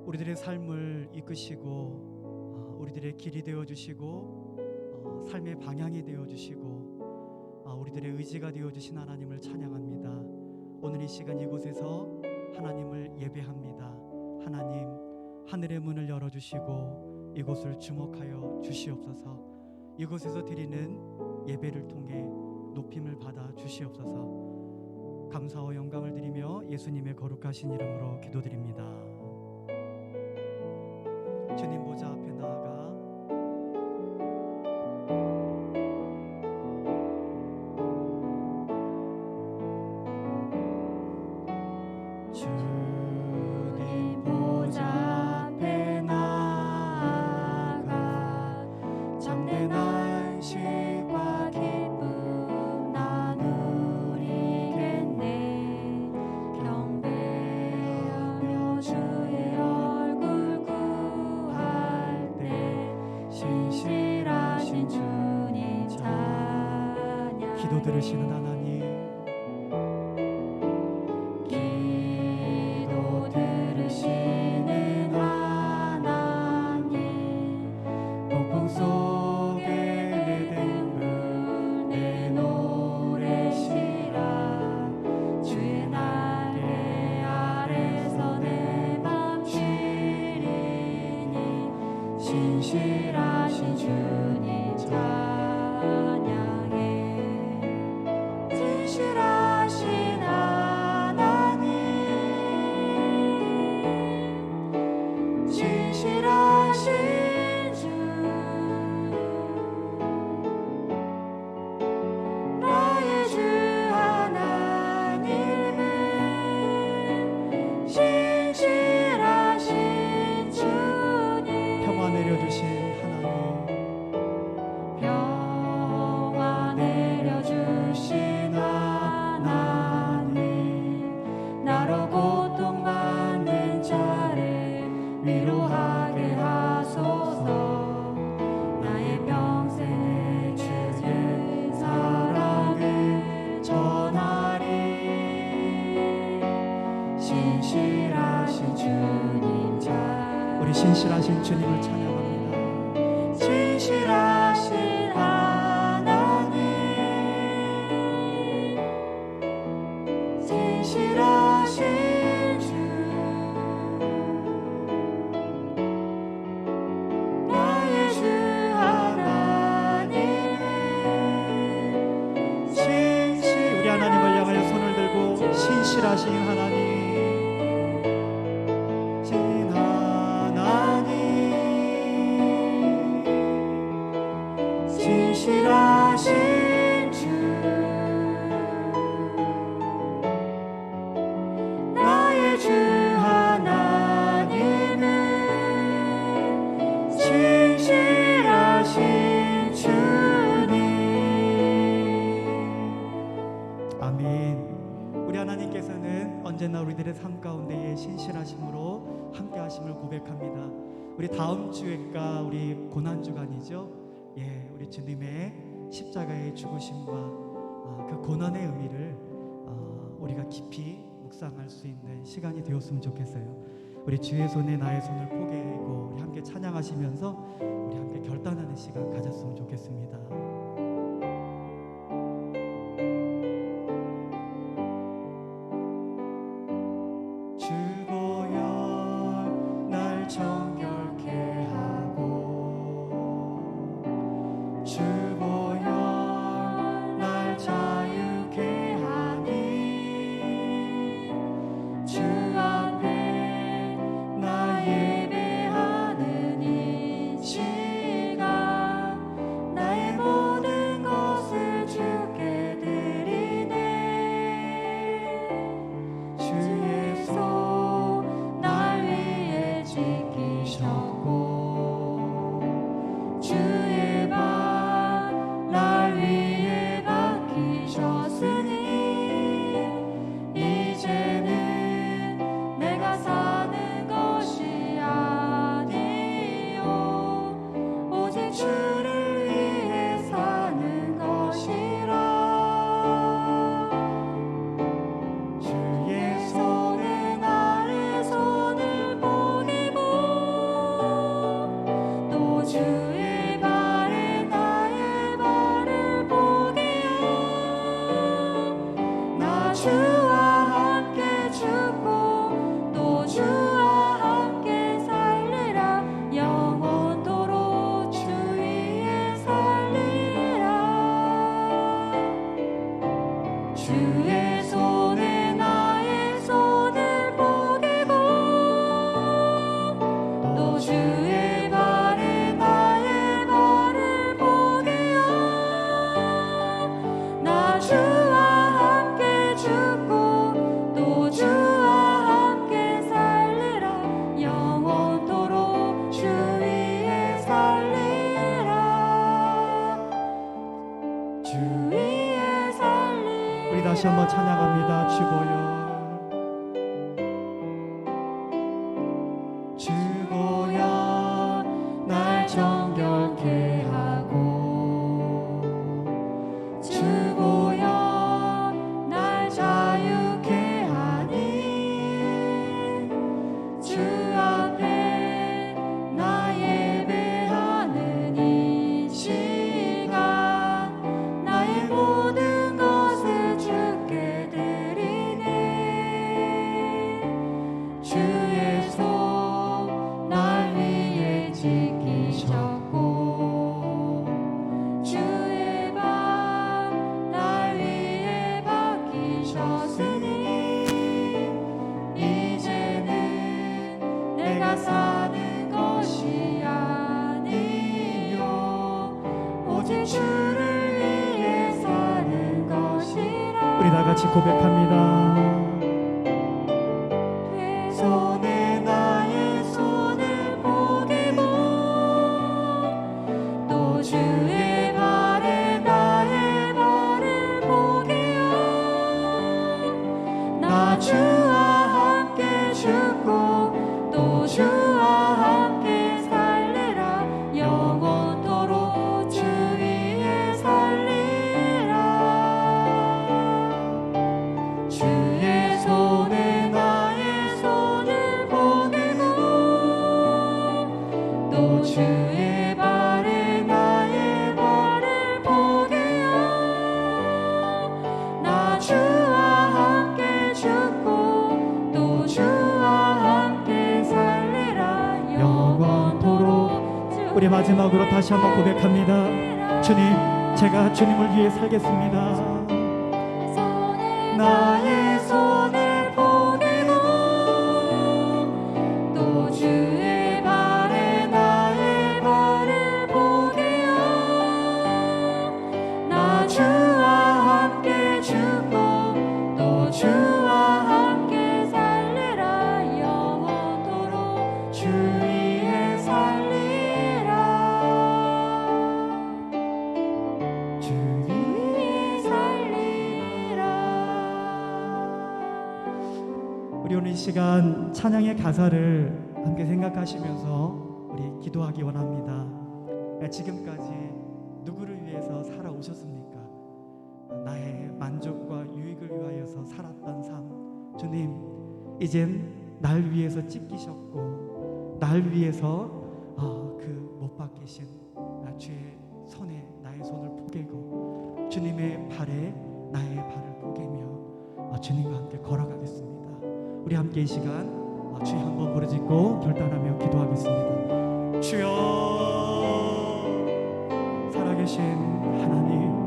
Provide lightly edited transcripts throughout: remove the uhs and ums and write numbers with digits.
우리들의 삶을 이끄시고 우리들의 길이 되어주시고 삶의 방향이 되어주시고 우리들의 의지가 되어주신 하나님을 찬양합니다. 오늘 이 시간 이곳에서 하나님을 예배합니다. 하나님, 하늘의 문을 열어주시고 이곳을 주목하여 주시옵소서. 이곳에서 드리는 예배를 통해 높임을 받아 주시옵소서. 감사와 영광을 드리며 예수님의 거룩하신 이름으로 기도드립니다. 주님 보좌 앞에 나아가 주님 보좌 앞에 나아가 참된 안식과 기쁨 나누리겠네. 경배하며 주의 얼굴 구할 때 신실하신 주님 찬양. 기도 들으시는 하나님, 기도 들으시는 하나님, 폭풍 속에 내 등불 내 노래시라. 주의 날개 아래서 내 맘 쉬리니 신실하신 주님 찬양해. 신실하신 하나님, 신실하신 주, 나의 주 하나님은 신실하신 주님. 평화 내려주신 하나님, 평화 내려주신 하나님, 나로 고통받는 자를 위로하게 하소서. 나의 평생의 주의 사랑을 전하리. 신실하신 주님 찬양. 우리 신실하신 주님을 찬양합니다. 신실하신 하나님, 신실하신 주, 나의 주 하나님은 우리 하나님을 향하여 손을 들고 신실하신 하나님, 신 하나님, 신실하신 주, 나의 주 하나님은 신실하신 주님. 아멘. 우리 하나님께서는 언제나 우리들의 삶 가운데에 신실하심으로 함께 하심을 고백합니다. 우리 다음 주가 우리 고난주간이죠. 우리 주님의 십자가의 죽으심과 그 고난의 의미를 우리가 깊이 묵상할 수 있는 시간이 되었으면 좋겠어요. 우리 주의 손에 나의 손을 포개고 우리 함께 찬양하시면서 우리 함께 결단하는 시간 가졌으면 좋겠습니다. 주보여 날 정결케 하고 주보여 날 자유케 하니 주 앞에 나 예배하는 이 시간 나의 모든 것을 주께 드리네. 주의 손 날 위해 지키시네. 다시 한번 찬양합니다. 주고요 주고요 날 정결케 하고 주고요 날 자유케 하니 주 앞에 나 예배하는 이 시간 나의 모든 것을 주께 드리네 주의 손 날 위에 지키셨고 주의 발 날 위에 박히셨으니 이제는 내가 사는 것이 아니요 오직 주를 위해 사는 것이라 우리 다 같이 고백합니다. 손에 나의 손을 보게고 또 주의 발에 나의 발을 보게요 나 주와 함께 죽고 또 주와 함께 살리라 영원토록 주 위에 살리라 주의 손에 나의 손을 보게고 또 주의 발에 나의 발을 보게요 나 주와 함께 죽고 또 주와 함께 살리라 영원토록 우리 마지막으로 다시 한번 고백합니다. 주님, 제가 주님을 위해 살겠습니다. 나의 손을 보게고 또 주의 발에 나의 발을 보게요 나 주와 함께 죽고 또 주와 함께 살리라 영원토록 주 위에 살리라 주 위에 살리라 우리 오늘 이 시간 찬양의 가사를 함께 생각하시면서 우리 기도하기 원합니다. 지금까지 누구를 위해서 살아오셨습니까? 나의 만족과 유익을 위하여서 살았던 삶, 주님, 이젠 날 위해서 찢기셨고 날 위해서 그 못 박히신 주의 손에 나의 손을 포개고 주님의 발에 나의 발을 포개며 주님과 함께 걸어가겠습니다. 우리 함께 이 시간 주여 한번 부르짖고 결단하며 기도하겠습니다. 주여, 살아계신 하나님,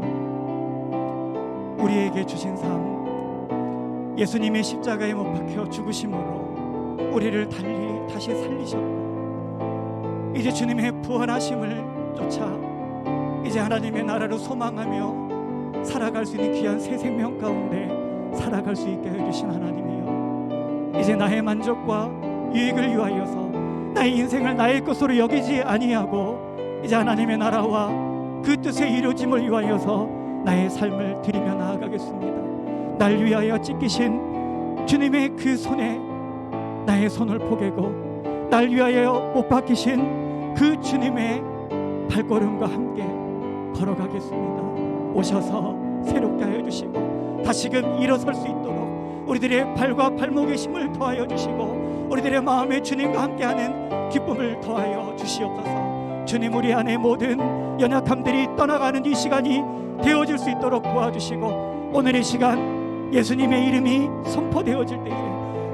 우리에게 주신 삶, 예수님의 십자가에 못 박혀 죽으심으로 우리를 다시 살리셨고 이제 주님의 부활하심을 쫓아 이제 하나님의 나라를 소망하며 살아갈 수 있는 귀한 새 생명 가운데 살아갈 수 있게 해주신 하나님이여, 이제 나의 만족과 유익을 위하여서 나의 인생을 나의 것으로 여기지 아니하고 이제 하나님의 나라와 그 뜻의 이루어짐을 위하여서 나의 삶을 드리며 나아가겠습니다. 날 위하여 찢기신 주님의 그 손에 나의 손을 포개고 날 위하여 못 박히신 그 주님의 발걸음과 함께 걸어가겠습니다. 오셔서 새롭게 하여 주시고 다시금 일어설 수 있도록 우리들의 발과 발목에 힘을 더하여 주시고 우리들의 마음에 주님과 함께하는 기쁨을 더하여 주시옵소서. 주님, 우리 안에 모든 연약함들이 떠나가는 이 시간이 되어질 수 있도록 도와주시고 오늘의 시간 예수님의 이름이 선포되어질 때에,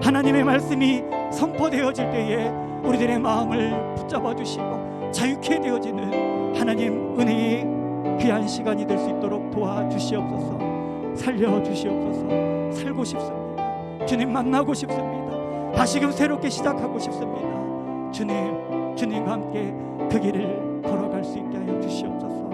하나님의 말씀이 선포되어질 때에 우리들의 마음을 붙잡아 주시고 자유케 되어지는 하나님 은혜의 귀한 시간이 될 수 있도록 도와주시옵소서. 살려주시옵소서. 살고 싶습니다. 주님 만나고 싶습니다. 다시금 새롭게 시작하고 싶습니다. 주님과 함께 그 길을 걸어갈 수 있게 하여 주시옵소서.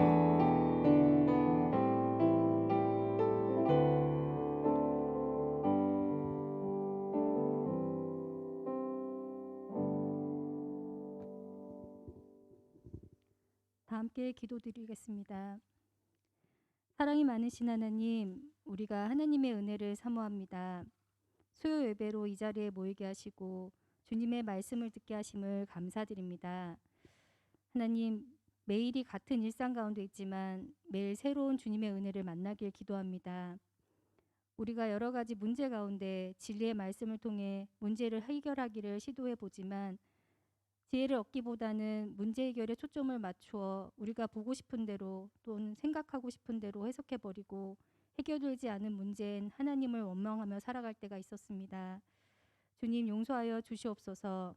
다 함께 기도드리겠습니다. 사랑이 많으신 하나님, 우리가 하나님의 은혜를 사모합니다. 수요 예배로 이 자리에 모이게 하시고 주님의 말씀을 듣게 하심을 감사드립니다. 하나님, 매일이 같은 일상 가운데 있지만 매일 새로운 주님의 은혜를 만나길 기도합니다. 우리가 여러 가지 문제 가운데 진리의 말씀을 통해 문제를 해결하기를 시도해 보지만 지혜를 얻기보다는 문제 해결에 초점을 맞추어 우리가 보고 싶은 대로 또는 생각하고 싶은 대로 해석해 버리고 해결되지 않은 문제엔 하나님을 원망하며 살아갈 때가 있었습니다. 주님 용서하여 주시옵소서.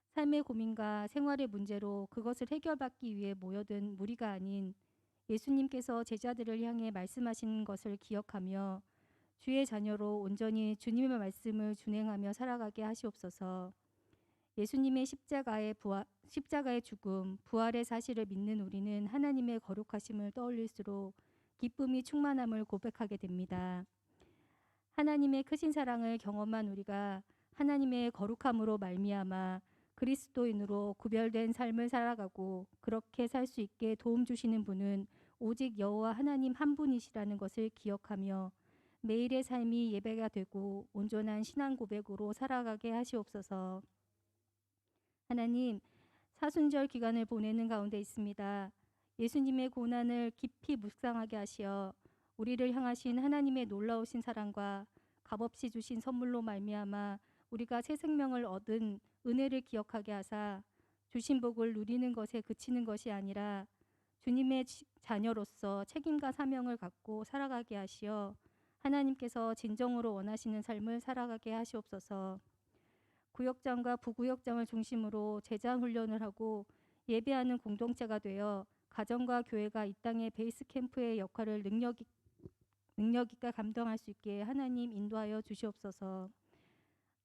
삶의 고민과 생활의 문제로 그것을 해결받기 위해 모여든 무리가 아닌 예수님께서 제자들을 향해 말씀하신 것을 기억하며 주의 자녀로 온전히 주님의 말씀을 준행하며 살아가게 하시옵소서. 예수님의 십자가의 죽음, 부활의 사실을 믿는 우리는 하나님의 거룩하심을 떠올릴수록 기쁨이 충만함을 고백하게 됩니다. 하나님의 크신 사랑을 경험한 우리가 하나님의 거룩함으로 말미암아 그리스도인으로 구별된 삶을 살아가고 그렇게 살 수 있게 도움 주시는 분은 오직 여호와 하나님 한 분이시라는 것을 기억하며 매일의 삶이 예배가 되고 온전한 신앙 고백으로 살아가게 하시옵소서. 하나님, 사순절 기간을 보내는 가운데 있습니다. 예수님의 고난을 깊이 묵상하게 하시어 우리를 향하신 하나님의 놀라우신 사랑과 값없이 주신 선물로 말미암아 우리가 새 생명을 얻은 은혜를 기억하게 하사 주신 복을 누리는 것에 그치는 것이 아니라 주님의 자녀로서 책임과 사명을 갖고 살아가게 하시어 하나님께서 진정으로 원하시는 삶을 살아가게 하시옵소서. 구역장과 부구역장을 중심으로 제자 훈련을 하고 예배하는 공동체가 되어 가정과 교회가 이 땅의 베이스 캠프의 역할을 능력 있게 감당할 수 있게 하나님 인도하여 주시옵소서.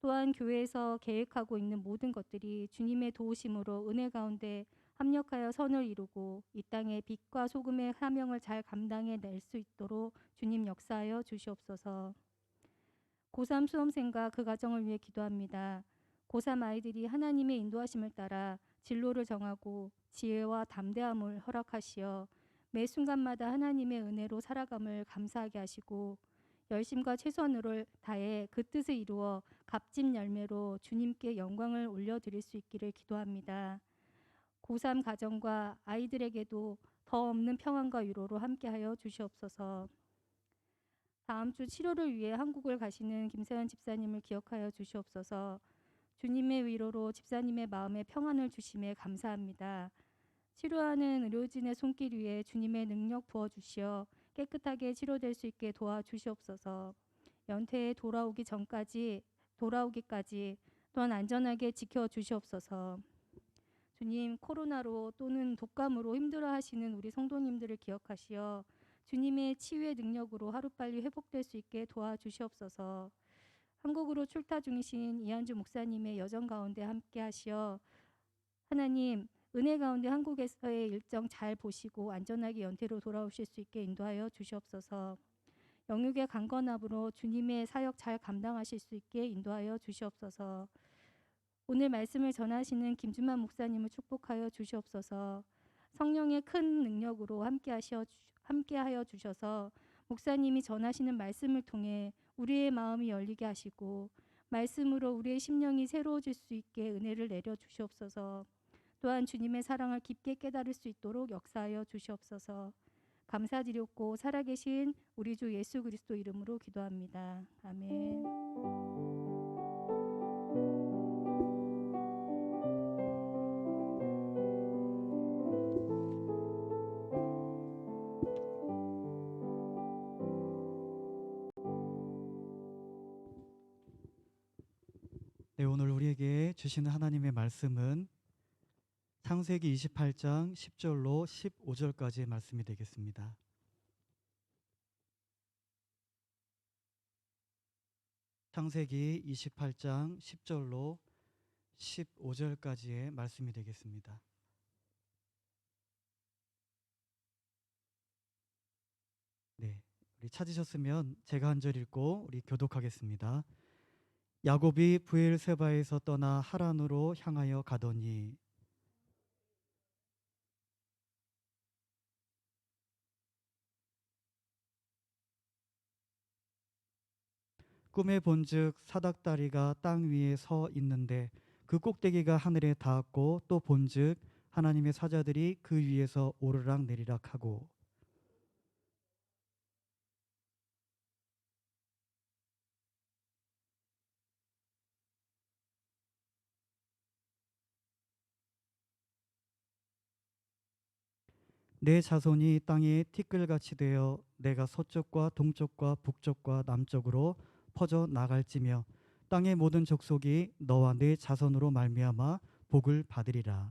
또한 교회에서 계획하고 있는 모든 것들이 주님의 도우심으로 은혜 가운데 합력하여 선을 이루고 이 땅의 빛과 소금의 사명을 잘 감당해 낼 수 있도록 주님 역사하여 주시옵소서. 고3 수험생과 그 가정을 위해 기도합니다. 고3 아이들이 하나님의 인도하심을 따라 진로를 정하고 지혜와 담대함을 허락하시어 매 순간마다 하나님의 은혜로 살아감을 감사하게 하시고 열심과 최선을 다해 그 뜻을 이루어 값진 열매로 주님께 영광을 올려드릴 수 있기를 기도합니다. 고3 가정과 아이들에게도 더 없는 평안과 위로로 함께하여 주시옵소서. 다음 주 치료를 위해 한국을 가시는 김세현 집사님을 기억하여 주시옵소서. 주님의 위로로 집사님의 마음에 평안을 주심에 감사합니다. 치료하는 의료진의 손길 위에 주님의 능력 부어주시어 깨끗하게 치료될 수 있게 도와주시옵소서. 연태에 돌아오기까지 또한 안전하게 지켜주시옵소서. 주님, 코로나로 또는 독감으로 힘들어하시는 우리 성도님들을 기억하시어 주님의 치유의 능력으로 하루빨리 회복될 수 있게 도와주시옵소서. 한국으로 출타 중이신 이한주 목사님의 여정 가운데 함께 하시어 하나님, 은혜 가운데 한국에서의 일정 잘 보시고 안전하게 연태로 돌아오실 수 있게 인도하여 주시옵소서. 영육의 강건함으로 주님의 사역 잘 감당하실 수 있게 인도하여 주시옵소서. 오늘 말씀을 전하시는 김준만 목사님을 축복하여 주시옵소서. 성령의 큰 능력으로 함께하여 주셔서 목사님이 전하시는 말씀을 통해 우리의 마음이 열리게 하시고 말씀으로 우리의 심령이 새로워질 수 있게 은혜를 내려 주시옵소서. 또한 주님의 사랑을 깊게 깨달을 수 있도록 역사하여 주시옵소서. 감사드렸고 살아계신 우리 주 예수 그리스도 이름으로 기도합니다. 아멘. 네, 오늘 우리에게 주시는 하나님의 말씀은 창세기 28장 10절로 15절까지의 말씀이 되겠습니다. 창세기 28장 10절로 15절까지의 말씀이 되겠습니다. 네, 우리 찾으셨으면 제가 한 절 읽고 우리 교독하겠습니다. 야곱이 브엘세바에서 떠나 하란으로 향하여 가더니 꿈에 본즉 사닥다리가 땅 위에 서 있는데 그 꼭대기가 하늘에 닿았고 또 본즉 하나님의 사자들이 그 위에서 오르락 내리락 하고. 내 자손이 땅에 티끌같이 되어 내가 서쪽과 동쪽과 북쪽과 남쪽으로 퍼져 나갈지며 땅의 모든 족속이 너와 내 자손으로 말미암아 복을 받으리라.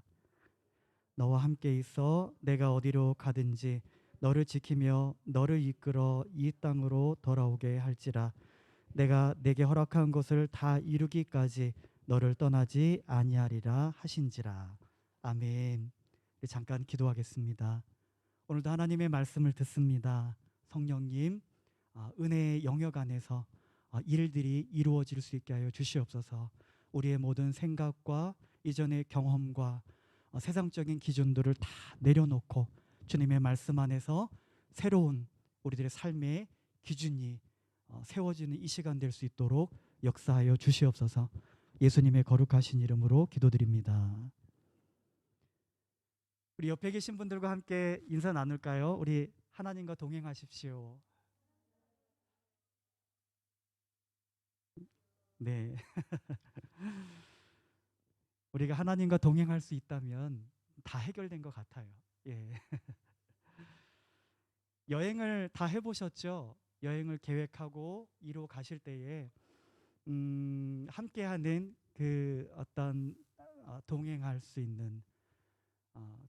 너와 함께 있어 내가 어디로 가든지 너를 지키며 너를 이끌어 이 땅으로 돌아오게 할지라. 내가 내게 허락한 것을 다 이루기까지 너를 떠나지 아니하리라 하신지라. 아멘. 잠깐 기도하겠습니다. 오늘도 하나님의 말씀을 듣습니다. 성령님, 은혜의 영역 안에서 일들이 이루어질 수 있게 하여 주시옵소서. 우리의 모든 생각과 이전의 경험과 세상적인 기준들을 다 내려놓고 주님의 말씀 안에서 새로운 우리들의 삶의 기준이 세워지는 이 시간 될 수 있도록 역사하여 주시옵소서. 예수님의 거룩하신 이름으로 기도드립니다. 우리 옆에 계신 분들과 함께 인사 나눌까요? 우리 하나님과 동행하십시오. 네. 우리가 하나님과 동행할 수 있다면 다 해결된 것 같아요. 예. 여행을 다 해보셨죠? 여행을 계획하고 이루어 가실 때에 함께하는 그 어떤 동행할 수 있는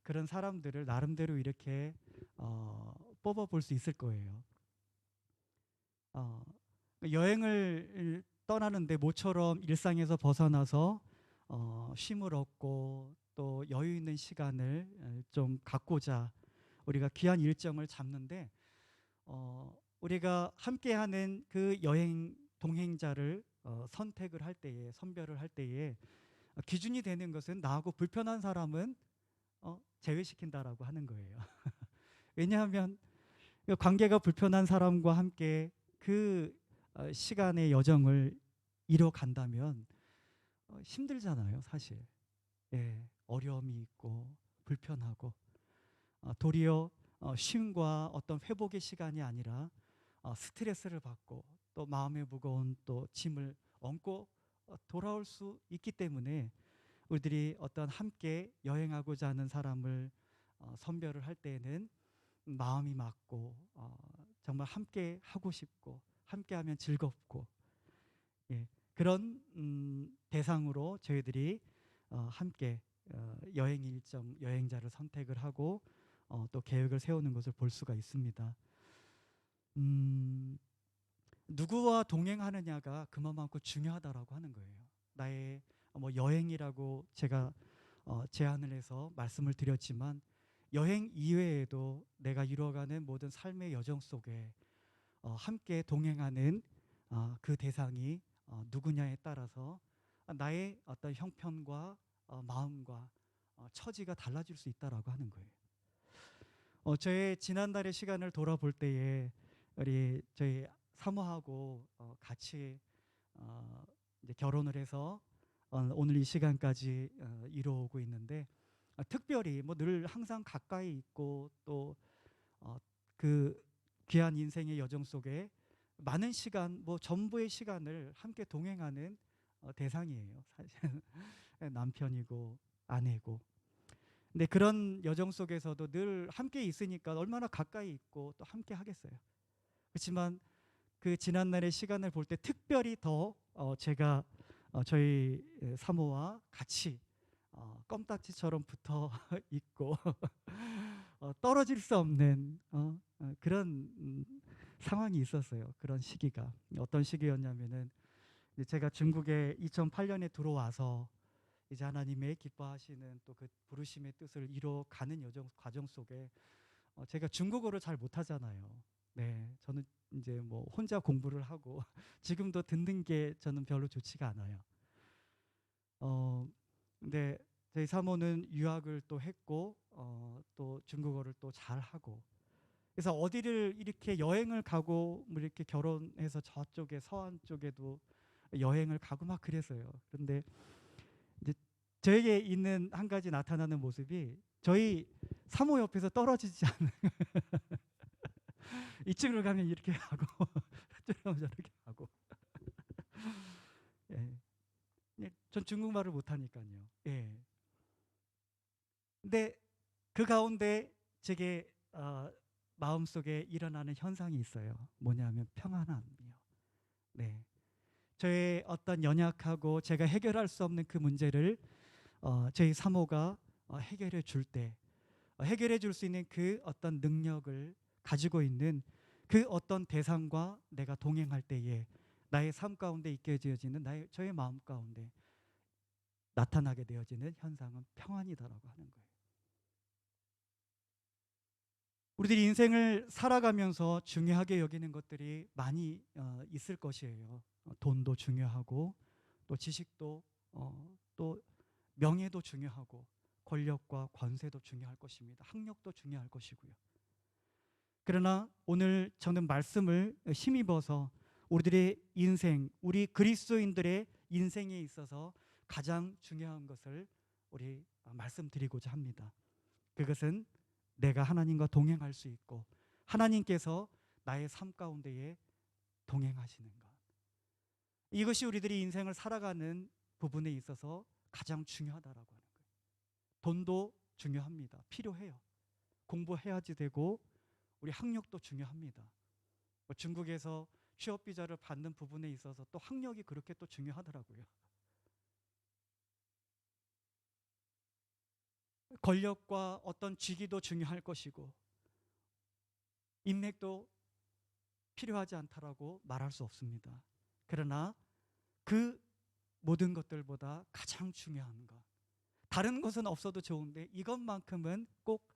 그런 사람들을 나름대로 이렇게 뽑아볼 수 있을 거예요. 어, 여행을 떠나는데 모처럼 일상에서 벗어나서 쉼을 얻고 또 여유 있는 시간을 좀 갖고자 우리가 귀한 일정을 잡는데 우리가 함께하는 그 여행 동행자를 선택을 할 때에 선별을 할 때에 기준이 되는 것은 나하고 불편한 사람은 제외시킨다라고 하는 거예요. 왜냐하면 관계가 불편한 사람과 함께 그 시간의 여정을 이뤄간다면 힘들잖아요, 사실. 예, 어려움이 있고 불편하고 도리어 쉼과 어떤 회복의 시간이 아니라 스트레스를 받고 또 마음에 무거운 또 짐을 얹고 돌아올 수 있기 때문에 우리들이 어떤 함께 여행하고자 하는 사람을 선별을 할 때에는 마음이 맞고 정말 함께 하고 싶고 함께하면 즐겁고 예, 그런 대상으로 저희들이 함께 여행 일정 여행자를 선택을 하고 또 계획을 세우는 것을 볼 수가 있습니다. 누구와 동행하느냐가 그만큼 중요하다라고 하는 거예요. 나의 뭐 여행이라고 제가 제안을 해서 말씀을 드렸지만 여행 이외에도 내가 이루어가는 모든 삶의 여정 속에 함께 동행하는 그 대상이 누구냐에 따라서 나의 어떤 형편과 마음과 처지가 달라질 수 있다라고 하는 거예요. 저의 지난달의 시간을 돌아볼 때에 우리 저희 사모하고 같이 이제 결혼을 해서 오늘 이 시간까지 이루어오고 있는데 특별히 뭐 늘 항상 가까이 있고 또 그 귀한 인생의 여정 속에 많은 시간 뭐 전부의 시간을 함께 동행하는 대상이에요. 사실 남편이고 아내고. 근데 그런 여정 속에서도 늘 함께 있으니까 얼마나 가까이 있고 또 함께 하겠어요. 그렇지만 그 지난날의 시간을 볼 때 특별히 더 제가 저희 사모와 같이 껌딱지처럼 붙어 있고 떨어질 수 없는 그런 상황이 있었어요. 그런 시기가 어떤 시기였냐면은 이제 제가 중국에 2008년에 들어와서 이제 하나님의 기뻐하시는 또 그 부르심의 뜻을 이뤄가는 여정 과정 속에 제가 중국어를 잘 못하잖아요. 네, 저는 이제 뭐 혼자 공부를 하고 지금도 듣는 게 저는 별로 좋지가 않아요. 근데 저희 사모는 유학을 또 했고 또 중국어를 또 잘하고 그래서 어디를 이렇게 여행을 가고 뭐 이렇게 결혼해서 저쪽에 서안 쪽에도 여행을 가고 막 그랬어요. 그런데 이제 저에게 있는 한 가지 나타나는 모습이 저희 사모 옆에서 떨어지지 않는 이쪽으로 가면 이렇게 하고 저쪽으로 가면 저렇게 하고 예. 전 중국말을 못하니까요. 예. 근데 그 가운데 제게 마음속에 일어나는 현상이 있어요. 뭐냐면 평안함이요. 네. 저의 어떤 연약하고 제가 해결할 수 없는 그 문제를 저희 사모가 해결해 줄 때, 해결해 줄 수 있는 그 어떤 능력을 가지고 있는 그 어떤 대상과 내가 동행할 때에 나의 삶 가운데 있게 되어지는 저의 마음 가운데 나타나게 되어지는 현상은 평안이다라고 하는 거예요. 우리들이 인생을 살아가면서 중요하게 여기는 것들이 많이 있을 것이에요. 돈도 중요하고 또 지식도 또 명예도 중요하고 권력과 권세도 중요할 것입니다. 학력도 중요할 것이고요. 그러나 오늘 저는 말씀을 힘입어서 우리들의 인생, 우리 그리스도인들의 인생에 있어서 가장 중요한 것을 우리 말씀드리고자 합니다. 그것은 내가 하나님과 동행할 수 있고 하나님께서 나의 삶 가운데에 동행하시는 것. 이것이 우리들이 인생을 살아가는 부분에 있어서 가장 중요하다라고 하는 거예요. 돈도 중요합니다. 필요해요. 공부해야지 되고 우리 학력도 중요합니다. 중국에서 취업 비자를 받는 부분에 있어서 또 학력이 그렇게 또 중요하더라고요. 권력과 어떤 직위도 중요할 것이고 인맥도 필요하지 않다라고 말할 수 없습니다. 그러나 그 모든 것들보다 가장 중요한 것, 다른 것은 없어도 좋은데 이것만큼은 꼭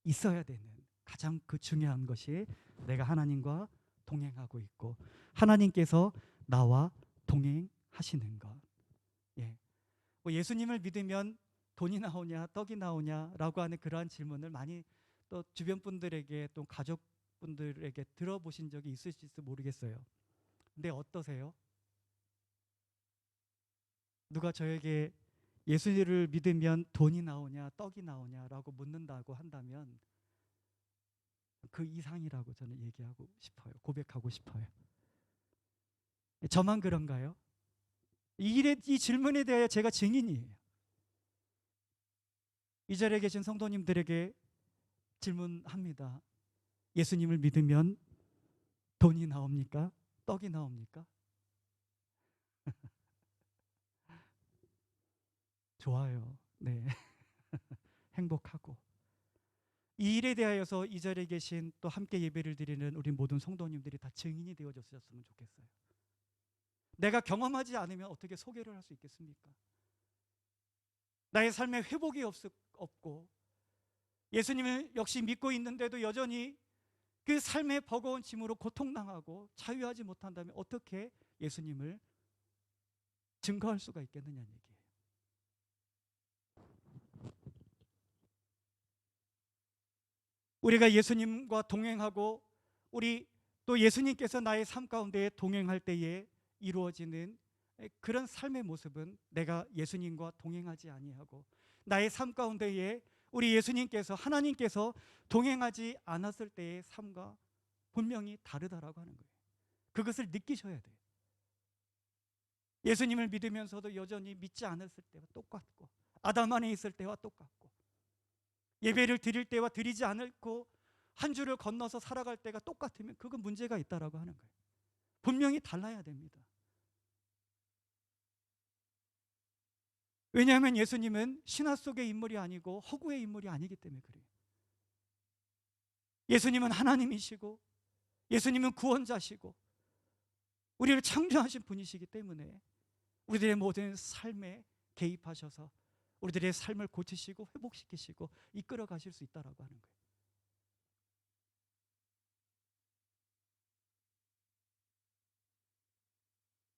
있어야 되는 가장 그 중요한 것이 내가 하나님과 동행하고 있고 하나님께서 나와 동행하시는 것. 예. 예수님을 믿으면 돈이 나오냐 떡이 나오냐라고 하는 그러한 질문을 많이 또 주변 분들에게 또 가족분들에게 들어보신 적이 있으실지 모르겠어요. 근데 어떠세요? 누가 저에게 예수를 믿으면 돈이 나오냐 떡이 나오냐라고 묻는다고 한다면 그 이상이라고 저는 얘기하고 싶어요. 고백하고 싶어요. 저만 그런가요? 이 질문에 대해 제가 증인이에요. 이 자리에 계신 성도님들에게 질문합니다. 예수님을 믿으면 돈이 나옵니까? 떡이 나옵니까? 좋아요. 네. 행복하고. 이 일에 대하여서 이 자리에 계신 또 함께 예배를 드리는 우리 모든 성도님들이 다 증인이 되어줬으면 좋겠어요. 내가 경험하지 않으면 어떻게 소개를 할 수 있겠습니까? 나의 삶에 회복이 없고 예수님을 역시 믿고 있는데도 여전히 그 삶의 버거운 짐으로 고통당하고 자유하지 못한다면 어떻게 예수님을 증거할 수가 있겠느냐는 얘기예요. 우리가 예수님과 동행하고 우리 또 예수님께서 나의 삶 가운데 동행할 때에 이루어지는 그런 삶의 모습은 내가 예수님과 동행하지 아니하고 나의 삶 가운데에 우리 예수님께서 하나님께서 동행하지 않았을 때의 삶과 분명히 다르다라고 하는 거예요. 그것을 느끼셔야 돼요. 예수님을 믿으면서도 여전히 믿지 않았을 때와 똑같고 아담 안에 있을 때와 똑같고 예배를 드릴 때와 드리지 않고 한 줄을 건너서 살아갈 때가 똑같으면 그건 문제가 있다라고 하는 거예요. 분명히 달라야 됩니다. 왜냐하면 예수님은 신화 속의 인물이 아니고 허구의 인물이 아니기 때문에 그래요. 예수님은 하나님이시고 예수님은 구원자시고 우리를 창조하신 분이시기 때문에 우리들의 모든 삶에 개입하셔서 우리들의 삶을 고치시고 회복시키시고 이끌어 가실 수 있다라고 하는 거예요.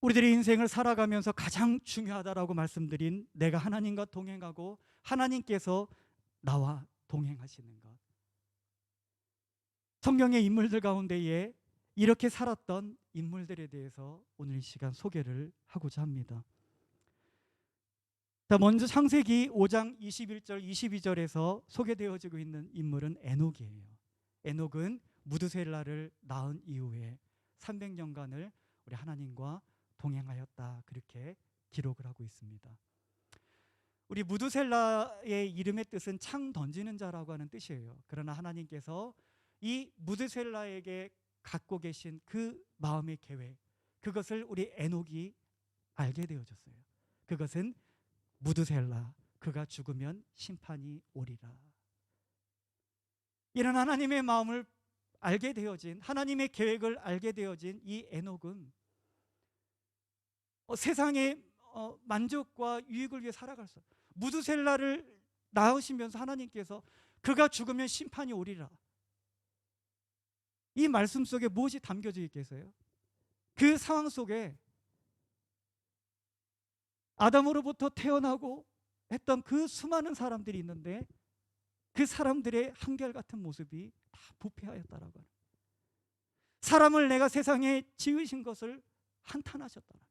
우리들의 인생을 살아가면서 가장 중요하다라고 말씀드린 내가 하나님과 동행하고 하나님께서 나와 동행하시는 것. 성경의 인물들 가운데에 이렇게 살았던 인물들에 대해서 오늘 이 시간 소개를 하고자 합니다. 자, 먼저 창세기 5장 21절 22절에서 소개되어지고 있는 인물은 에녹이에요. 에녹은 무드셀라를 낳은 이후에 300년간을 우리 하나님과 동행하였다, 그렇게 기록을 하고 있습니다. 우리 무드셀라의 이름의 뜻은 창 던지는 자라고 하는 뜻이에요. 그러나 하나님께서 이 무드셀라에게 갖고 계신 그 마음의 계획, 그것을 우리 에녹이 알게 되어졌어요. 그것은 무드셀라, 그가 죽으면 심판이 오리라. 이런 하나님의 마음을 알게 되어진, 하나님의 계획을 알게 되어진 이 에녹은 세상의 만족과 유익을 위해 살아갈 수 없어요. 무드셀라를 낳으시면서 하나님께서 그가 죽으면 심판이 오리라, 이 말씀 속에 무엇이 담겨져 있겠어요? 그 상황 속에 아담으로부터 태어나고 했던 그 수많은 사람들이 있는데 그 사람들의 한결같은 모습이 다 부패하였다라고 하는, 사람을 내가 세상에 지으신 것을 한탄하셨다는,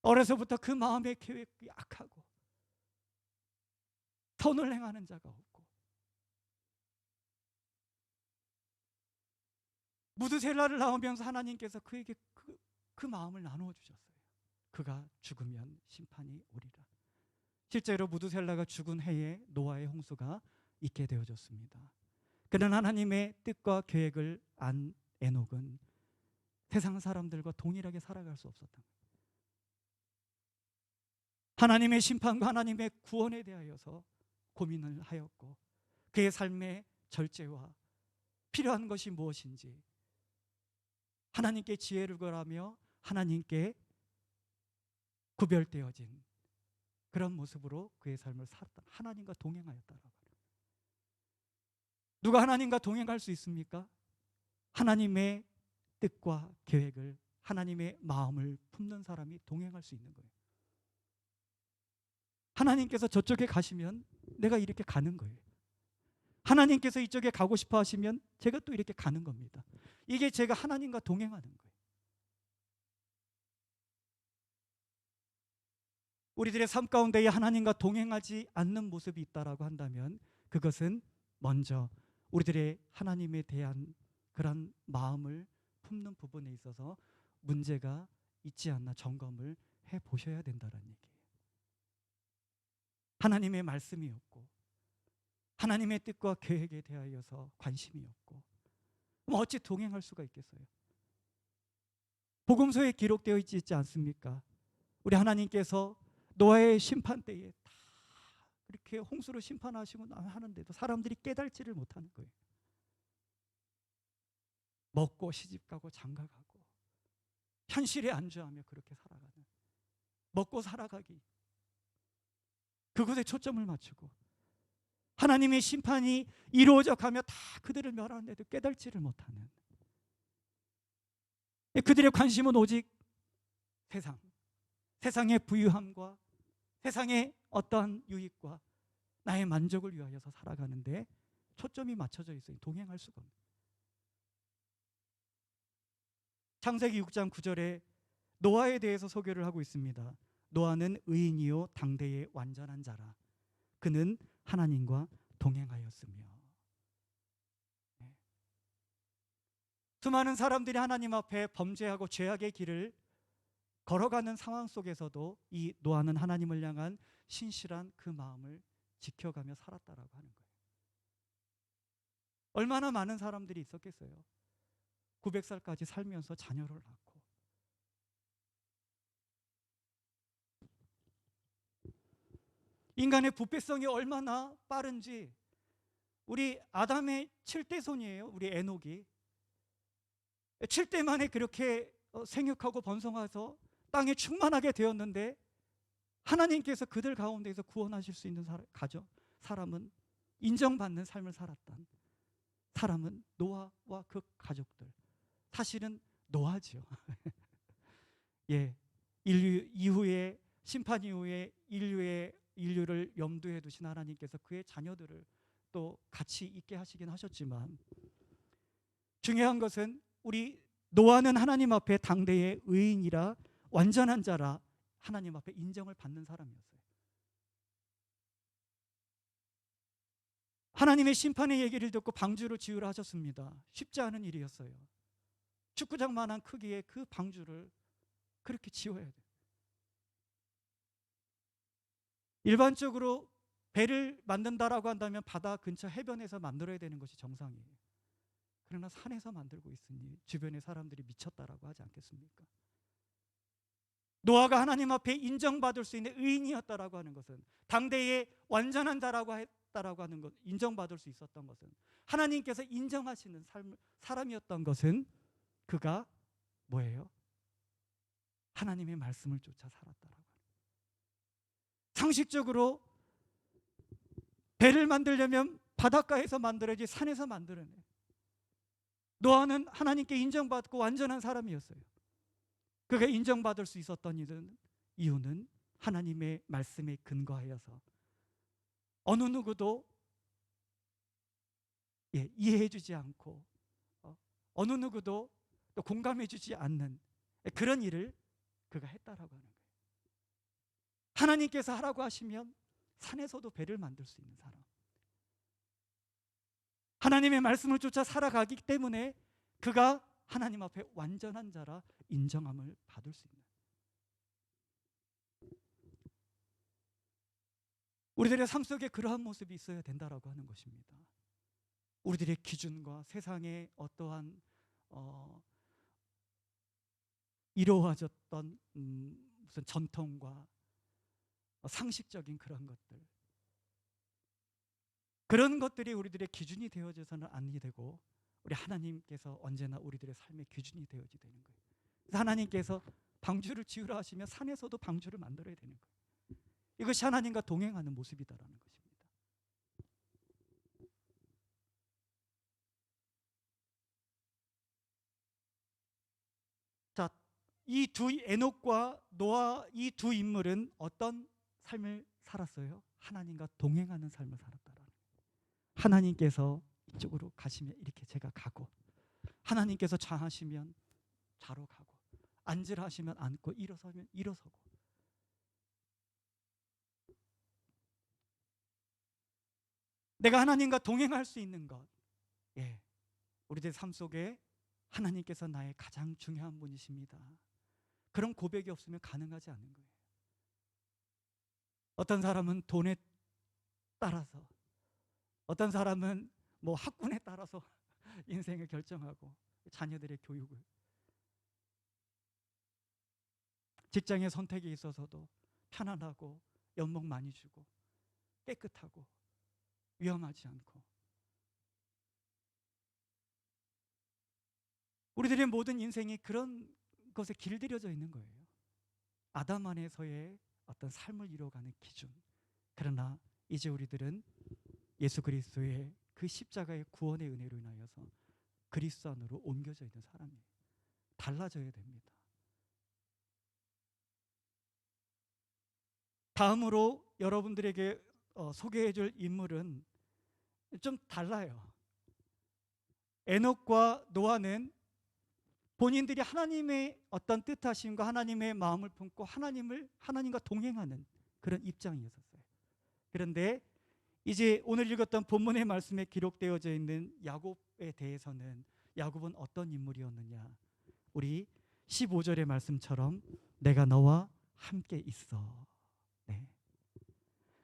어려서부터 그 마음의 계획이 악하고 선을 행하는 자가 없고, 무드셀라를 낳으면서 하나님께서 그에게 그 마음을 나누어 주셨어요. 그가 죽으면 심판이 오리라. 실제로 무드셀라가 죽은 해에 노아의 홍수가 있게 되어졌습니다. 그런 하나님의 뜻과 계획을 안 에녹은 세상 사람들과 동일하게 살아갈 수 없었던 거예요. 하나님의 심판과 하나님의 구원에 대하여서 고민을 하였고, 그의 삶의 절제와 필요한 것이 무엇인지 하나님께 지혜를 구하며 하나님께 구별되어진 그런 모습으로 그의 삶을 살았다. 하나님과 동행하였다라고. 누가 하나님과 동행할 수 있습니까? 하나님의 뜻과 계획을, 하나님의 마음을 품는 사람이 동행할 수 있는 거예요. 하나님께서 저쪽에 가시면 내가 이렇게 가는 거예요. 하나님께서 이쪽에 가고 싶어 하시면 제가 또 이렇게 가는 겁니다. 이게 제가 하나님과 동행하는 거예요. 우리들의 삶 가운데에 하나님과 동행하지 않는 모습이 있다라고 한다면 그것은 먼저 우리들의 하나님에 대한 그런 마음을 품는 부분에 있어서 문제가 있지 않나 점검을 해 보셔야 된다는 얘기예요. 하나님의 말씀이 없고 하나님의 뜻과 계획에 대하여서 관심이 없고 그럼 어찌 동행할 수가 있겠어요? 복음서에 기록되어 있지 않습니까? 우리 하나님께서 노아의 심판 때에 다 이렇게 홍수로 심판하시고 하는데도 사람들이 깨달지를 못하는 거예요. 먹고 시집가고 장가가고 현실에 안주하며 그렇게 살아가는, 먹고 살아가기, 그것에 초점을 맞추고 하나님의 심판이 이루어져 가며 다 그들을 멸하는데도 깨달지를 못하는, 그들의 관심은 오직 세상의 부유함과 세상의 어떠한 유익과 나의 만족을 위하여서 살아가는데 초점이 맞춰져 있어요. 동행할 수가 없는. 창세기 6장 9절에 노아에 대해서 소개를 하고 있습니다. 노아는 의인이요 당대의 완전한 자라. 그는 하나님과 동행하였으며. 수많은 사람들이 하나님 앞에 범죄하고 죄악의 길을 걸어가는 상황 속에서도 이 노아는 하나님을 향한 신실한 그 마음을 지켜가며 살았다라고 하는 거예요. 얼마나 많은 사람들이 있었겠어요. 900살까지 살면서 자녀를 낳고 인간의 부패성이 얼마나 빠른지 우리 아담의 7대 손이에요. 우리 에녹이 7대 만에 그렇게 생육하고 번성해서 땅에 충만하게 되었는데 하나님께서 그들 가운데에서 구원하실 수 있는 사람은, 인정받는 삶을 살았던 사람은 노아와 그 가족들, 사실은 노아죠. 예, 인류 이후에, 심판 이후에 인류를 염두에 두신 하나님께서 그의 자녀들을 또 같이 있게 하시긴 하셨지만 중요한 것은 우리 노아는 하나님 앞에 당대의 의인이라 완전한 자라 하나님 앞에 인정을 받는 사람이었어요. 하나님의 심판의 얘기를 듣고 방주를 지으라 하셨습니다. 쉽지 않은 일이었어요. 축구장만한 크기의 그 방주를 그렇게 지어야 돼요. 일반적으로 배를 만든다라고 한다면 바다 근처 해변에서 만들어야 되는 것이 정상이에요. 그러나 산에서 만들고 있으니 주변의 사람들이 미쳤다라고 하지 않겠습니까? 노아가 하나님 앞에 인정받을 수 있는 의인이었다라고 하는 것은, 당대의 완전한 자라고 했다라고 하는 것, 인정받을 수 있었던 것은, 하나님께서 인정하시는 사람이었던 것은 그가 뭐예요? 하나님의 말씀을 쫓아 살았다라고. 상식적으로 배를 만들려면 바닷가에서 만들어야지 산에서 만들어내. 노아는 하나님께 인정받고 완전한 사람이었어요. 그가 인정받을 수 있었던 이유는 하나님의 말씀에 근거하여서 어느 누구도 이해해주지 않고 어느 누구도 또 공감해주지 않는 그런 일을 그가 했다라고 하는 거예요. 하나님께서 하라고 하시면 산에서도 배를 만들 수 있는 사람, 하나님의 말씀을 쫓아 살아가기 때문에 그가 하나님 앞에 완전한 자라 인정함을 받을 수 있는, 우리들의 삶 속에 그러한 모습이 있어야 된다라고 하는 것입니다. 우리들의 기준과 세상의 어떠한 이루어졌던 무슨 전통과 상식적인 그런 것들, 그런 것들이 우리들의 기준이 되어져서는 아니 되고 우리 하나님께서 언제나 우리들의 삶의 기준이 되어져야 되는 거예요. 그래서 하나님께서 방주를 지으라 하시면 산에서도 방주를 만들어야 되는 거예요. 이것이 하나님과 동행하는 모습이다라는 것입니다. 자, 이 두 에녹과 노아, 이 두 인물은 어떤 삶을 살았어요? 하나님과 동행하는 삶을 살았다라는 거예요. 하나님께서 이쪽으로 가시면 이렇게 제가 가고, 하나님께서 좌하시면 좌로 가고, 앉으라 하시면 앉고, 일어서면 일어서고. 내가 하나님과 동행할 수 있는 것, 우리들 삶 속에 하나님께서 나의 가장 중요한 분이십니다. 그런 고백이 없으면 가능하지 않는 거예요. 어떤 사람은 돈에 따라서, 어떤 사람은 뭐 학군에 따라서 인생을 결정하고, 자녀들의 교육을, 직장의 선택에 있어서도 편안하고 연봉 많이 주고 깨끗하고 위험하지 않고, 우리들의 모든 인생이 그런 것에 길들여져 있는 거예요. 아담 안에서의 어떤 삶을 이루어가는 기준. 그러나 이제 우리들은 예수 그리스도의 그 십자가의 구원의 은혜로 인하여서 그리스도 안으로 옮겨져 있는 사람이에요. 달라져야 됩니다. 다음으로 여러분들에게 소개해줄 인물은 좀 달라요. 에녹과 노아는 본인들이 하나님의 어떤 뜻하심과 하나님의 마음을 품고 하나님과 동행하는 그런 입장이었어요. 그런데 이제 오늘 읽었던 본문의 말씀에 기록되어져 있는 야곱에 대해서는, 야곱은 어떤 인물이었느냐? 우리 15절의 말씀처럼 내가 너와 함께 있어.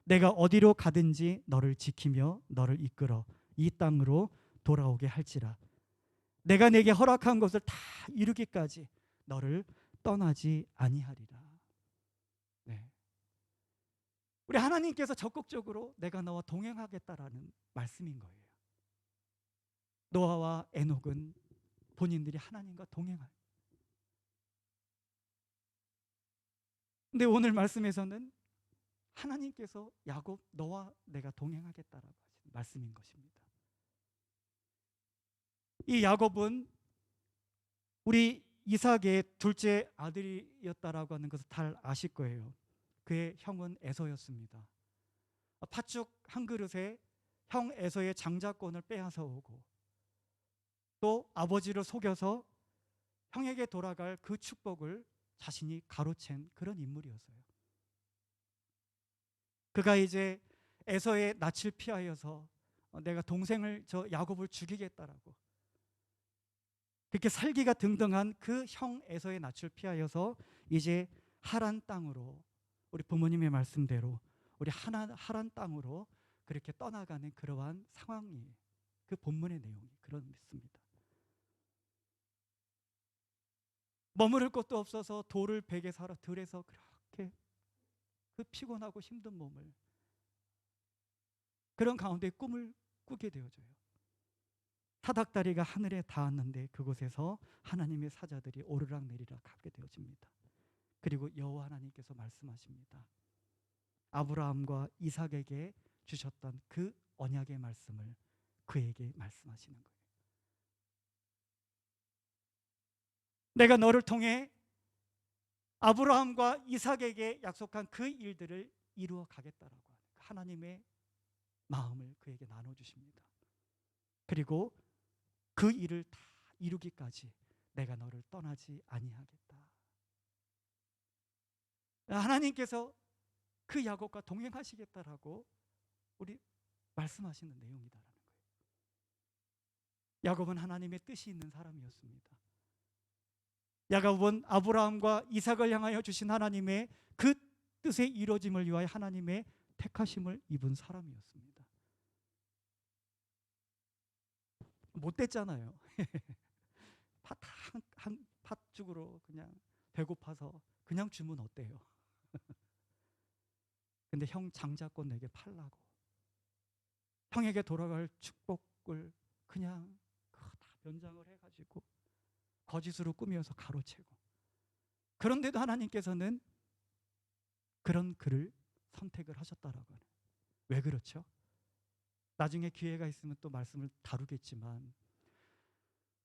내가 어디로 가든지 너를 지키며 너를 이끌어 이 땅으로 돌아오게 할지라. 내가 내게 허락한 것을 다 이루기까지 너를 떠나지 아니하리라. 우리 하나님께서 적극적으로 내가 너와 동행하겠다라는 말씀인 거예요. 노아와 에녹은 본인들이 하나님과 동행할. 근데 오늘 말씀에서는 하나님께서 야곱 너와 내가 동행하겠다라고 하신 말씀인 것입니다. 이 야곱은 우리 이삭의 둘째 아들이었다라고 하는 것을 잘 아실 거예요. 그의 형은 에서였습니다. 팥죽 한 그릇에 형 에서의 장자권을 빼앗아 오고 또 아버지를 속여서 형에게 돌아갈 그 축복을 자신이 가로챈 그런 인물이었어요. 그가 이제 에서의 낯을 피하여서 내가 동생을 저 야곱을 죽이겠다라고 그렇게 살기가 등등한 그 형 에서의 낯을 피하여서 이제 하란 땅으로, 우리 부모님의 말씀대로 우리 하란 땅으로 그렇게 떠나가는 그러한 상황이 그 본문의 내용이 그렇습니다. 머무를 곳도 없어서 돌을 베개 사러 들에서 그렇게 그 피곤하고 힘든 몸을 그런 가운데 꿈을 꾸게 되어져요. 사닥다리가 하늘에 닿았는데 그곳에서 하나님의 사자들이 오르락 내리락 하게 되어집니다. 그리고 여호와 하나님께서 말씀하십니다. 아브라함과 이삭에게 주셨던 그 언약의 말씀을 그에게 말씀하시는 거예요. 내가 너를 통해 아브라함과 이삭에게 약속한 그 일들을 이루어 가겠다라고 하는 하나님의 마음을 그에게 나눠주십니다. 그리고 그 일을 다 이루기까지 내가 너를 떠나지 아니하겠다. 하나님께서 그 야곱과 동행하시겠다라고 우리 말씀하시는 내용이다라는 거예요. 야곱은 하나님의 뜻이 있는 사람이었습니다. 야곱은 아브라함과 이삭을 향하여 주신 하나님의 그 뜻의 이루어짐을 위하여 하나님의 택하심을 입은 사람이었습니다. 못 됐잖아요. 한 팥죽으로 그냥 배고파서 그냥 주면 어때요? 근데 형 장자권 내게 팔라고 형에게 돌아갈 축복을 그냥 다 변장을 해가지고 거짓으로 꾸며서 가로채고, 그런데도 하나님께서는 그런 그를 선택을 하셨다라고 하는. 왜 그렇죠? 나중에 기회가 있으면 또 말씀을 다루겠지만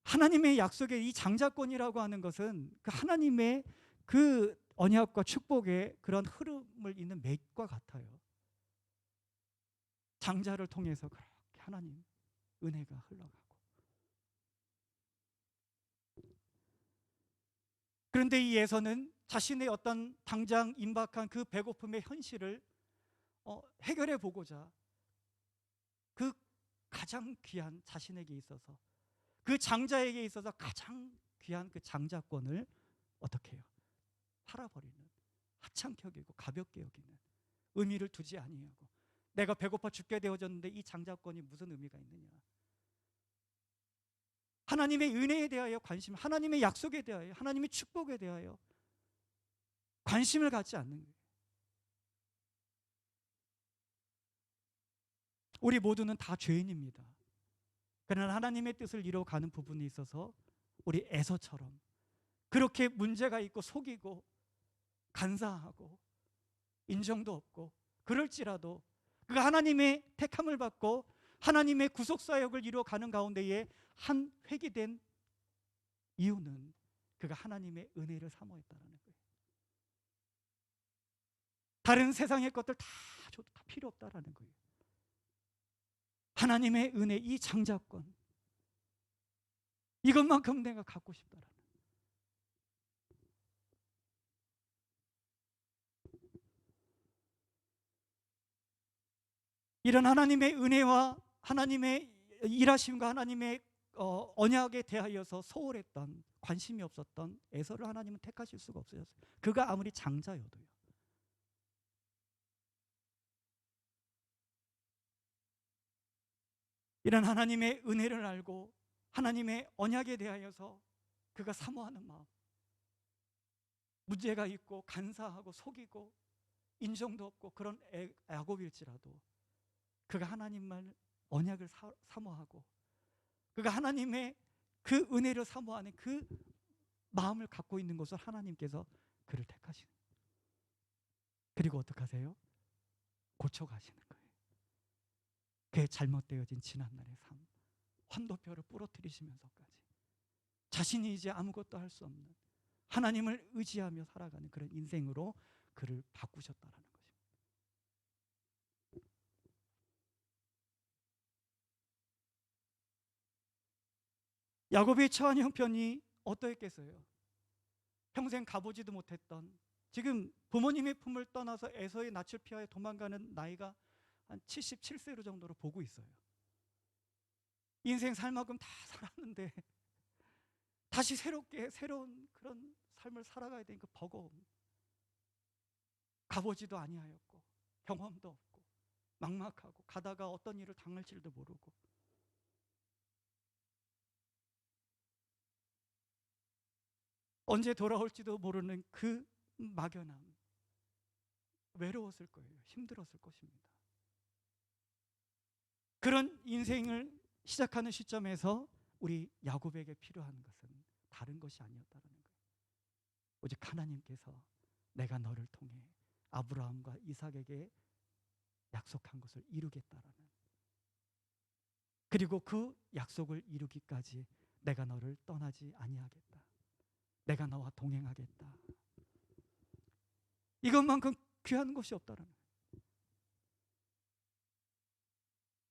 하나님의 약속의 이 장자권이라고 하는 것은 그 하나님의 그 언약과 축복의 그런 흐름을 잇는 맥과 같아요. 장자를 통해서 그렇게 하나님 은혜가 흘러가고, 그런데 이 에서는 자신의 어떤 당장 임박한 그 배고픔의 현실을 해결해 보고자 그 가장 귀한 자신에게 있어서 그 장자에게 있어서 가장 귀한 그 장자권을 어떻게 해요? 팔아버리는, 하찮게 여기고 가볍게 여기는, 의미를 두지 아니하고 내가 배고파 죽게 되어졌는데 이 장자권이 무슨 의미가 있느냐. 하나님의 은혜에 대하여 관심, 하나님의 약속에 대하여, 하나님의 축복에 대하여 관심을 갖지 않는 거예요. 우리 모두는 다 죄인입니다. 그러나 하나님의 뜻을 이루어가는 부분에 있어서 우리 에서처럼 그렇게 문제가 있고 속이고 간사하고 인정도 없고 그럴지라도 그 하나님의 택함을 받고 하나님의 구속사역을 이루어가는 가운데에 한 획이 된 이유는 그가 하나님의 은혜를 사모했다는 거예요. 다른 세상의 것들 다 줘도 다 필요 없다라는 거예요. 하나님의 은혜, 이 장자권, 이것만큼 내가 갖고 싶다라는. 이런 하나님의 은혜와 하나님의 일하심과 하나님의 언약에 대하여서 소홀했던, 관심이 없었던 에서를 하나님은 택하실 수가 없으셨어요. 그가 아무리 장자여도요. 이런 하나님의 은혜를 알고 하나님의 언약에 대하여서 그가 사모하는 마음, 문제가 있고 간사하고 속이고 인정도 없고 그런 야곱일지라도 그가 하나님만 언약을 사모하고 그가 하나님의 그 은혜를 사모하는 그 마음을 갖고 있는 것을 하나님께서 그를 택하시는 거예요. 그리고 어떻게 하세요? 고쳐가시는 거예요. 그의 잘못되어진 지난날의 삶, 환도뼈를 부러뜨리시면서까지 자신이 이제 아무것도 할 수 없는 하나님을 의지하며 살아가는 그런 인생으로 그를 바꾸셨다라는 것입니다. 야곱이 처한 형편이 어떠했겠어요? 평생 가보지도 못했던, 지금 부모님의 품을 떠나서 에서의 낯을 피하여 도망가는 나이가 한 77세로 정도로 보고 있어요. 인생 살 만큼 다 살았는데 다시 새롭게 새로운 그런 삶을 살아가야 되니까 버거움, 가보지도 아니하였고 경험도 없고 막막하고 가다가 어떤 일을 당할지도 모르고 언제 돌아올지도 모르는 그 막연함, 외로웠을 거예요. 힘들었을 것입니다. 그런 인생을 시작하는 시점에서 우리 야곱에게 필요한 것은 다른 것이 아니었다는 거예요. 오직 하나님께서 내가 너를 통해 아브라함과 이삭에게 약속한 것을 이루겠다라는, 그리고 그 약속을 이루기까지 내가 너를 떠나지 아니하겠다, 내가 너와 동행하겠다, 이것만큼 귀한 것이 없다는 거예요.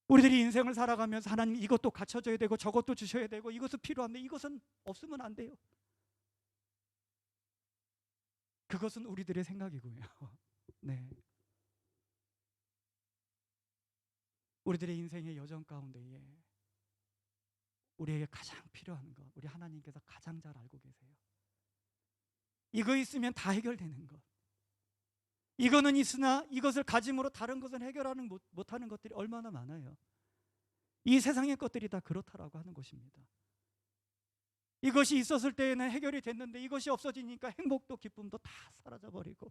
우리들이 인생을 살아가면서 하나님 이것도 갖춰줘야 되고 저것도 주셔야 되고 이것은 필요한데 이것은 없으면 안 돼요. 그것은 우리들의 생각이고요. 네. 우리들의 인생의 여정 가운데에 우리에게 가장 필요한 것, 우리 하나님께서 가장 잘 알고 계세요. 이거 있으면 다 해결되는 것. 이거는 있으나 이것을 가짐으로 다른 것은 해결하는 못하는 것들이 얼마나 많아요. 이 세상의 것들이 다 그렇다라고 하는 것입니다. 이것이 있었을 때에는 해결이 됐는데 이것이 없어지니까 행복도 기쁨도 다 사라져버리고,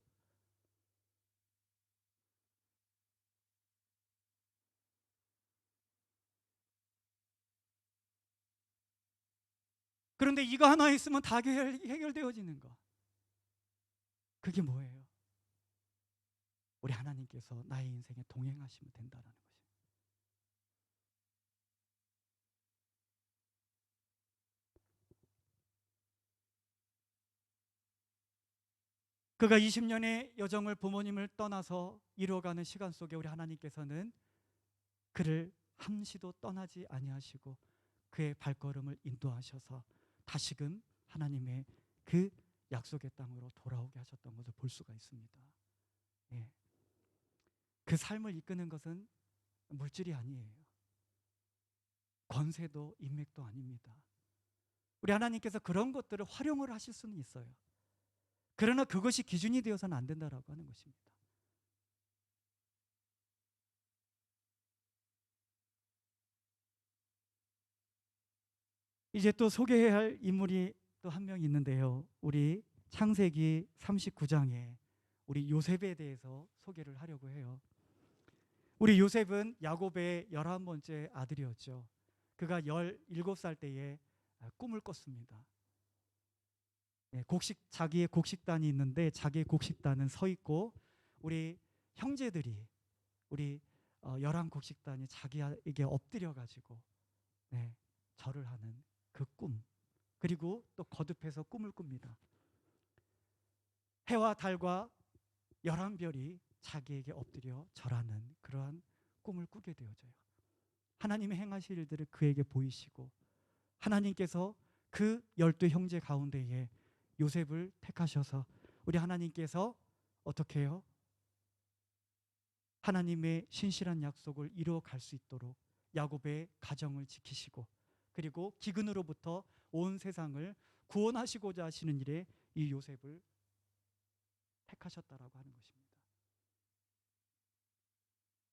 그런데 이거 하나 있으면 다 해결되어지는 것. 그게 뭐예요? 우리 하나님께서 나의 인생에 동행하시면 된다는 것입니다. 그가 20년의 여정을 부모님을 떠나서 이루어가는 시간 속에 우리 하나님께서는 그를 한시도 떠나지 아니하시고 그의 발걸음을 인도하셔서 다시금 하나님의 그 약속의 땅으로 돌아오게 하셨던 것을 볼 수가 있습니다. 예. 그 삶을 이끄는 것은 물질이 아니에요. 권세도 인맥도 아닙니다. 우리 하나님께서 그런 것들을 활용을 하실 수는 있어요. 그러나 그것이 기준이 되어서는 안 된다라고 하는 것입니다. 이제 또 소개해야 할 인물이 또 한 명 있는데요. 우리 창세기 39장에 우리 요셉에 대해서 소개를 하려고 해요. 우리 요셉은 야곱의 11번째 아들이었죠. 그가 17살 때에 꿈을 꿨습니다. 자기의 곡식단이 있는데 자기의 곡식단은 서 있고 우리 형제들이, 우리 11곡식단이 자기에게 엎드려 가지고 절을 하는 그 꿈, 그리고 또 거듭해서 꿈을 꿉니다. 해와 달과 11별이 자기에게 엎드려 절하는 그러한 꿈을 꾸게 되어져요. 하나님의 행하실 일들을 그에게 보이시고 하나님께서 그 12 형제 가운데에 요셉을 택하셔서 우리 하나님께서 어떻게 해요? 하나님의 신실한 약속을 이루어갈 수 있도록 야곱의 가정을 지키시고 그리고 기근으로부터 온 세상을 구원하시고자 하시는 일에 이 요셉을 택하셨다라고 하는 것입니다.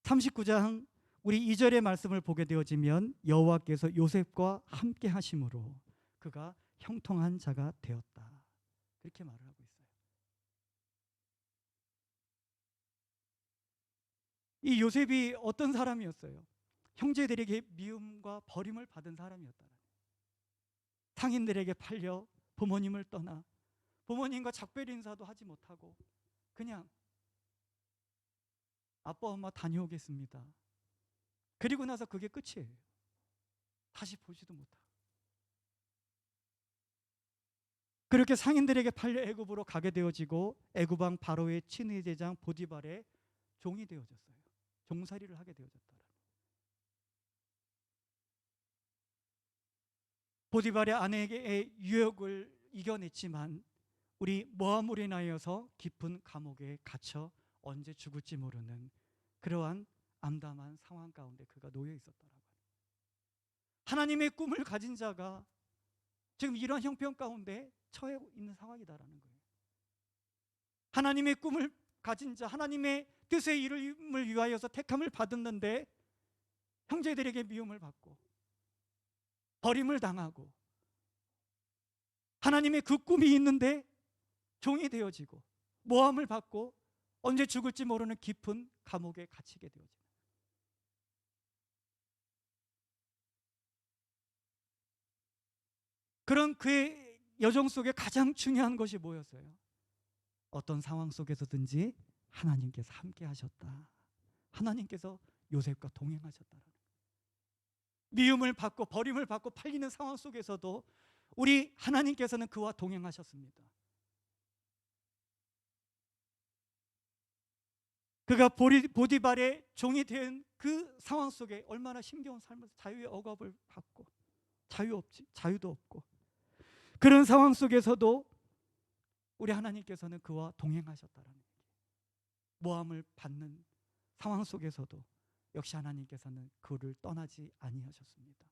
39장 우리 2절의 말씀을 보게 되어지면 여호와께서 요셉과 함께 하심으로 그가 형통한 자가 되었다, 그렇게 말을 하고 있어요. 이 요셉이 어떤 사람이었어요? 형제들에게 미움과 버림을 받은 사람이었다. 상인들에게 팔려 부모님을 떠나 부모님과 작별 인사도 하지 못하고 그냥 아빠 엄마 다녀오겠습니다. 그리고 나서 그게 끝이에요. 다시 보지도 못하고 그렇게 상인들에게 팔려 애굽으로 가게 되어지고 애굽 왕 바로의 친위 제장 보디발의 종이 되어졌어요. 종살이를 하게 되어졌다. 보디발의 아내에게 유혹을 이겨냈지만 우리 모함으로 인하여서 깊은 감옥에 갇혀 언제 죽을지 모르는 그러한 암담한 상황 가운데 그가 놓여 있었더라고요. 하나님의 꿈을 가진 자가 지금 이러한 형편 가운데 처해 있는 상황이다라는 거예요. 하나님의 꿈을 가진 자, 하나님의 뜻의 이름을 위하여서 택함을 받았는데 형제들에게 미움을 받고 버림을 당하고 하나님의 그 꿈이 있는데 종이 되어지고 모함을 받고 언제 죽을지 모르는 깊은 감옥에 갇히게 되어집니다. 그런 그의 여정 속에 가장 중요한 것이 뭐였어요? 어떤 상황 속에서든지 하나님께서 함께 하셨다. 하나님께서 요셉과 동행하셨다라는 거예요. 미움을 받고 버림을 받고 팔리는 상황 속에서도 우리 하나님께서는 그와 동행하셨습니다. 그가 보디발의 종이 된 그 상황 속에 얼마나 힘겨운 삶을, 자유의 억압을 받고 자유도 없고 그런 상황 속에서도 우리 하나님께서는 그와 동행하셨다라는 얘기예요. 모함을 받는 상황 속에서도 역시 하나님께서는 그를 떠나지 아니하셨습니다.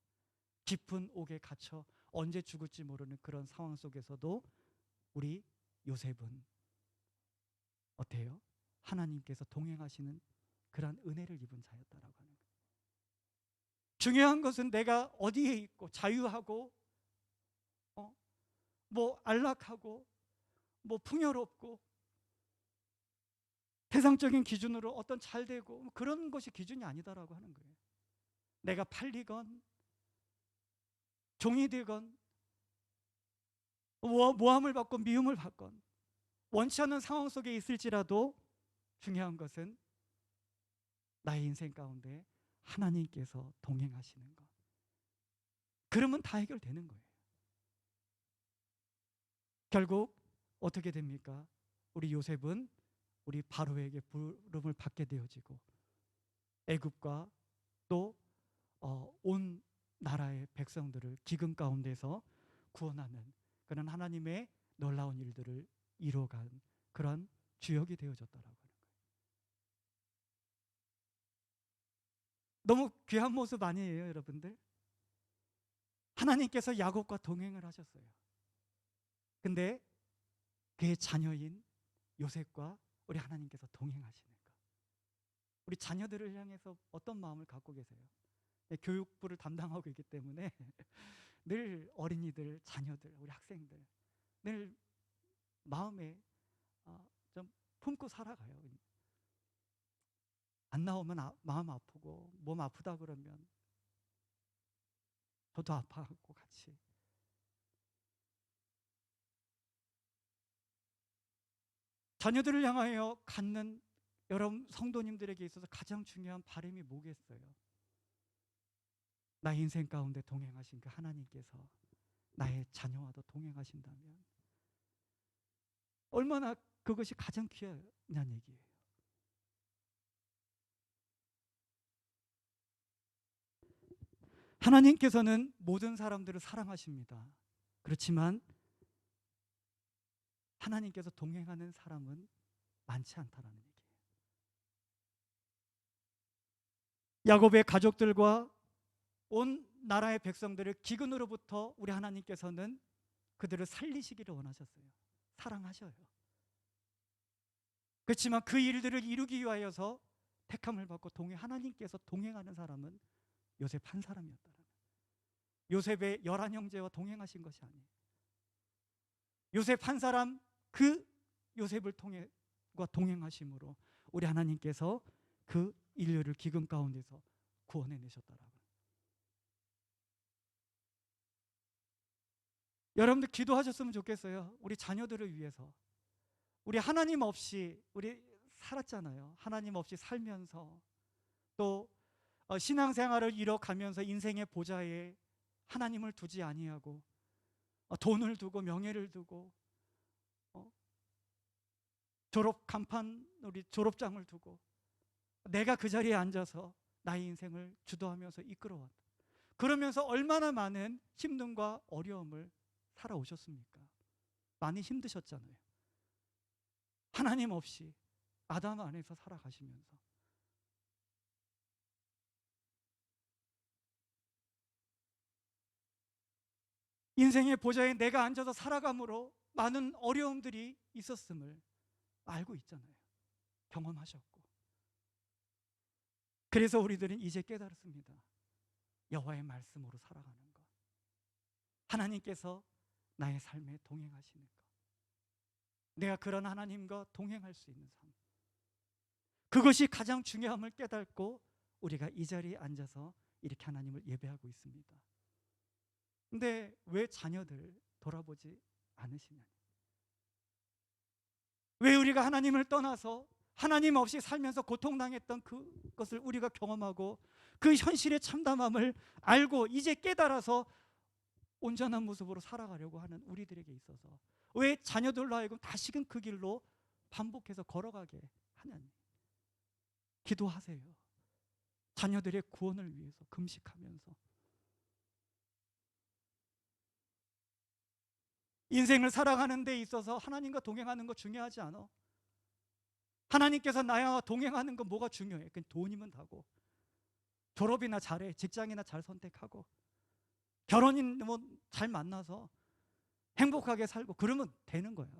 깊은 옥에 갇혀 언제 죽을지 모르는 그런 상황 속에서도 우리 요셉은 어때요? 하나님께서 동행하시는 그러한 은혜를 입은 자였다라고 하는 거예요. 중요한 것은 내가 어디에 있고 자유하고 뭐 안락하고 뭐 풍요롭고 세상적인 기준으로 어떤 잘되고 그런 것이 기준이 아니다라고 하는 거예요. 내가 팔리건 종이 되건 모함을 받고 미움을 받건 원치 않는 상황 속에 있을지라도 중요한 것은 나의 인생 가운데 하나님께서 동행하시는 것. 그러면 다 해결되는 거예요. 결국 어떻게 됩니까? 우리 요셉은 우리 바로에게 부름을 받게 되어지고 애굽과 또 온 나라의 백성들을 기근 가운데서 구원하는 그런 하나님의 놀라운 일들을 이루어간 그런 주역이 되어졌다라고 하는 거예요. 너무 귀한 모습 아니에요, 여러분들? 하나님께서 야곱과 동행을 하셨어요. 근데 그의 자녀인 요셉과 우리 하나님께서 동행하시는 것. 우리 자녀들을 향해서 어떤 마음을 갖고 계세요? 교육부를 담당하고 있기 때문에 늘 어린이들, 자녀들, 우리 학생들 늘 마음에 좀 품고 살아가요. 안 나오면 마음 아프고 몸 아프다 그러면 저도 아파하고 같이. 자녀들을 향하여 갖는 여러분 성도님들에게 있어서 가장 중요한 바람이 뭐겠어요? 나의 인생 가운데 동행하신 그 하나님께서 나의 자녀와도 동행하신다면 얼마나 그것이 가장 귀하냐는 얘기예요. 하나님께서는 모든 사람들을 사랑하십니다. 그렇지만 하나님께서 동행하는 사람은 많지 않다라는 얘기예요. 야곱의 가족들과 온 나라의 백성들을 기근으로부터 우리 하나님께서는 그들을 살리시기를 원하셨어요. 사랑하셔요. 그렇지만 그 일들을 이루기 위하여서 택함을 받고 하나님께서 동행하는 사람은 요셉 한 사람이었다는 거예요. 요셉의 11형제와 동행하신 것이 아니에요. 요셉 한 사람, 그 요셉을 통해 동행하심으로 우리 하나님께서 그 인류를 기근 가운데서 구원해내셨더라고요. 여러분들 기도하셨으면 좋겠어요. 우리 자녀들을 위해서. 우리 하나님 없이 우리 살았잖아요. 하나님 없이 살면서 또 신앙생활을 이뤄가면서 인생의 보좌에 하나님을 두지 아니하고 돈을 두고 명예를 두고 졸업 간판 우리 졸업장을 두고 내가 그 자리에 앉아서 나의 인생을 주도하면서 이끌어왔다. 그러면서 얼마나 많은 힘듦과 어려움을 살아오셨습니까? 많이 힘드셨잖아요. 하나님 없이 아담 안에서 살아가시면서. 인생의 보좌에 내가 앉아서 살아감으로 많은 어려움들이 있었음을 알고 있잖아요. 경험하셨고. 그래서 우리들은 이제 깨달았습니다. 여호와의 말씀으로 살아가는 것. 하나님께서 나의 삶에 동행하시는 것. 내가 그런 하나님과 동행할 수 있는 삶. 그것이 가장 중요함을 깨닫고 우리가 이 자리에 앉아서 이렇게 하나님을 예배하고 있습니다. 근데 왜 자녀들 돌아보지 않으시냐니? 왜 우리가 하나님을 떠나서 하나님 없이 살면서 고통당했던 그것을 우리가 경험하고 그 현실의 참담함을 알고 이제 깨달아서 온전한 모습으로 살아가려고 하는 우리들에게 있어서 왜 자녀들로 하여금 다시금 그 길로 반복해서 걸어가게 하냐니? 기도하세요. 자녀들의 구원을 위해서 금식하면서. 인생을 살아가는 데 있어서 하나님과 동행하는 거 중요하지 않아? 하나님께서 나와 동행하는 건 뭐가 중요해? 그냥 돈이면 다고, 졸업이나 잘해, 직장이나 잘 선택하고, 결혼인 뭐 잘 만나서 행복하게 살고 그러면 되는 거야.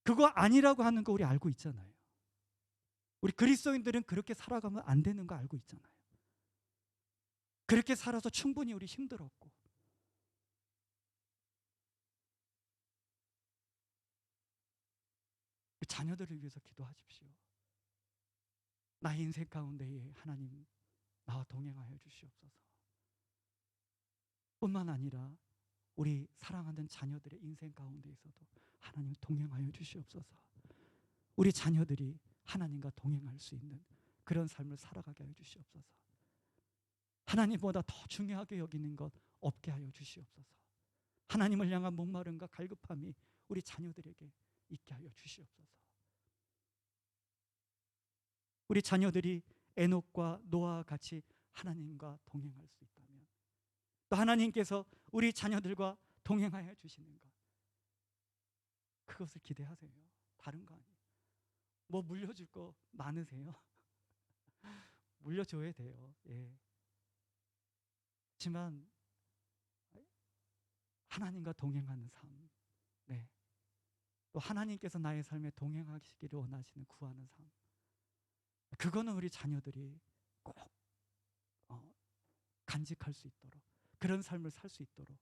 그거 아니라고 하는 거 우리 알고 있잖아요. 우리 그리스도인들은 그렇게 살아가면 안 되는 거 알고 있잖아요. 그렇게 살아서 충분히 우리 힘들었고. 자녀들을 위해서 기도하십시오. 나의 인생 가운데에 하나님 나와 동행하여 주시옵소서. 뿐만 아니라 우리 사랑하는 자녀들의 인생 가운데에서도 하나님 동행하여 주시옵소서. 우리 자녀들이 하나님과 동행할 수 있는 그런 삶을 살아가게 하여 주시옵소서. 하나님보다 더 중요하게 여기는 것 없게 하여 주시옵소서. 하나님을 향한 목마름과 갈급함이 우리 자녀들에게 있게 하여 주시옵소서. 우리 자녀들이 에녹과 노아와 같이 하나님과 동행할 수 있다면 또 하나님께서 우리 자녀들과 동행하여 주시는 것, 그것을 기대하세요. 다른 거 아니에요. 뭐 물려줄 거 많으세요? 물려줘야 돼요. 예. 하지만 하나님과 동행하는 삶, 네. 또 하나님께서 나의 삶에 동행하시기를 원하시는 구하는 삶, 그거는 우리 자녀들이 꼭 간직할 수 있도록, 그런 삶을 살 수 있도록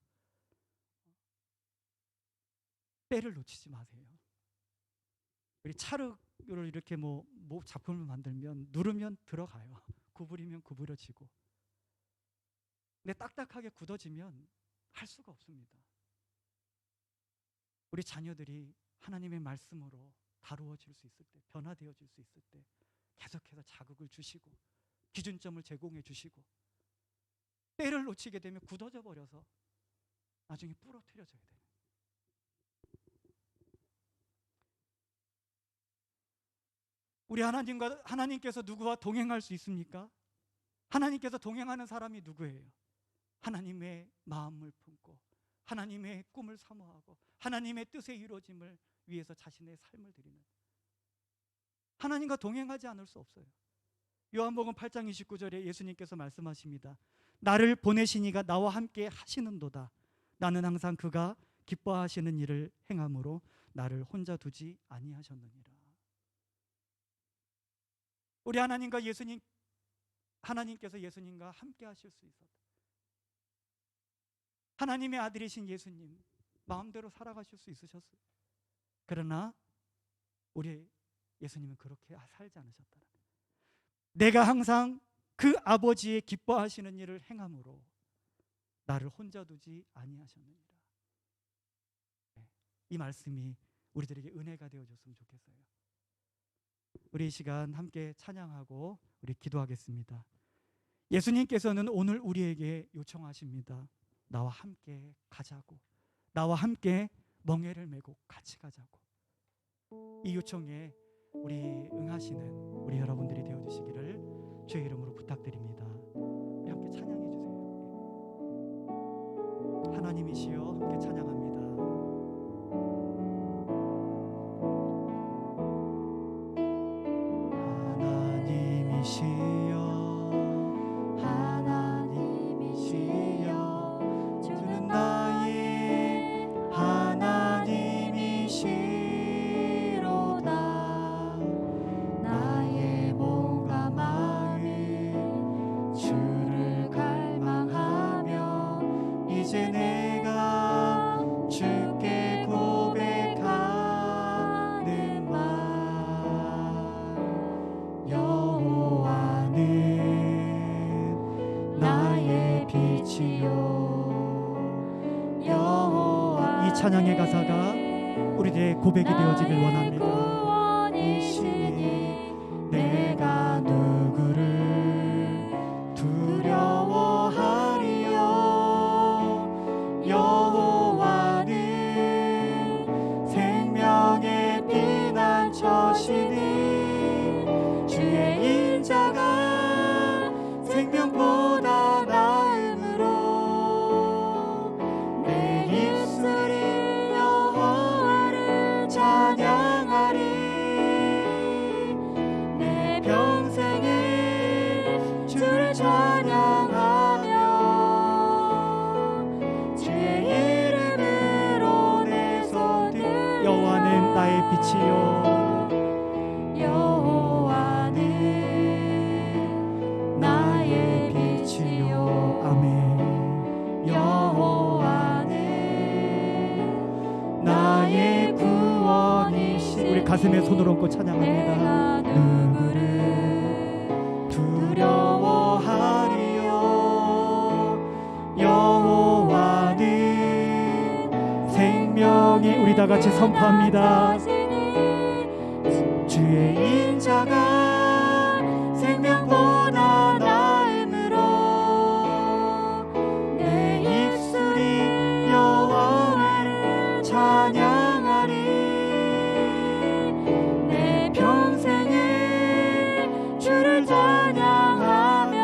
때를 놓치지 마세요. 우리 차를 이렇게 뭐 작품을 만들면 누르면 들어가요. 구부리면 구부러지고. 근데 딱딱하게 굳어지면 할 수가 없습니다. 우리 자녀들이 하나님의 말씀으로 다루어질 수 있을 때, 변화되어질 수 있을 때 계속해서 자극을 주시고 기준점을 제공해 주시고, 때를 놓치게 되면 굳어져 버려서 나중에 부러뜨려져야 돼요. 우리 하나님께서 누구와 동행할 수 있습니까? 하나님께서 동행하는 사람이 누구예요? 하나님의 마음을 품고 하나님의 꿈을 사모하고 하나님의 뜻의 이루어짐을 위해서 자신의 삶을 드리는, 하나님과 동행하지 않을 수 없어요. 요한복음 8장 29절에 예수님께서 말씀하십니다. 나를 보내신 이가 나와 함께 하시는도다. 나는 항상 그가 기뻐하시는 일을 행함으로 나를 혼자 두지 아니하셨느니라. 우리 하나님께서 예수님과 함께 하실 수 있었다. 하나님의 아들이신 예수님 마음대로 살아가실 수 있으셨어요. 그러나 우리 예수님은 그렇게 살지 않으셨다. 내가 항상 그 아버지의 기뻐하시는 일을 행함으로 나를 혼자 두지 아니하셨느니라. 이 말씀이 우리들에게 은혜가 되어줬으면 좋겠어요. 우리 이 시간 함께 찬양하고 우리 기도하겠습니다. 예수님께서는 오늘 우리에게 요청하십니다. 나와 함께 가자고, 나와 함께 멍에를 메고 같이 가자고. 이 요청에 우리 응하시는 우리 여러분들이 되어주시기를 주의 이름으로 부탁드립니다. 우리 함께 찬양해 주세요. 하나님이시여 함께 찬양합니다. 하나님이시여 주는 나의 하나님이시로다. 나의 몸과 마음 주를 갈망하며 이제 내가 주께 고백하는 말. 여호와는 나의 빛이요 여호와. 이 찬양의 가사가 우리들의 고백이 되어지길 원합니다. 구원이시니 내가 누구를 두려워하리요. 여호와는 생명의 피난처시니 주의 인자가 생명보다 나음으로 내 입술이 여호와를 찬양하리. 내 평생에 주를 찬양하며 주의 이름으로 내 손 들. 여호와는 나의 빛이요 여호와는 나의 빛이요. 아멘. 여호와는 나의 구원이시. 우리 가슴에 손을 얹고 찬양합니다. 누구를 두려워하리요. 여호와는 생명이. 우리 다 같이 선포합니다. 주의 인자가 생명보다 나음으로 내 입술이 여호와를 찬양하리. 내 평생에 주를 찬양하며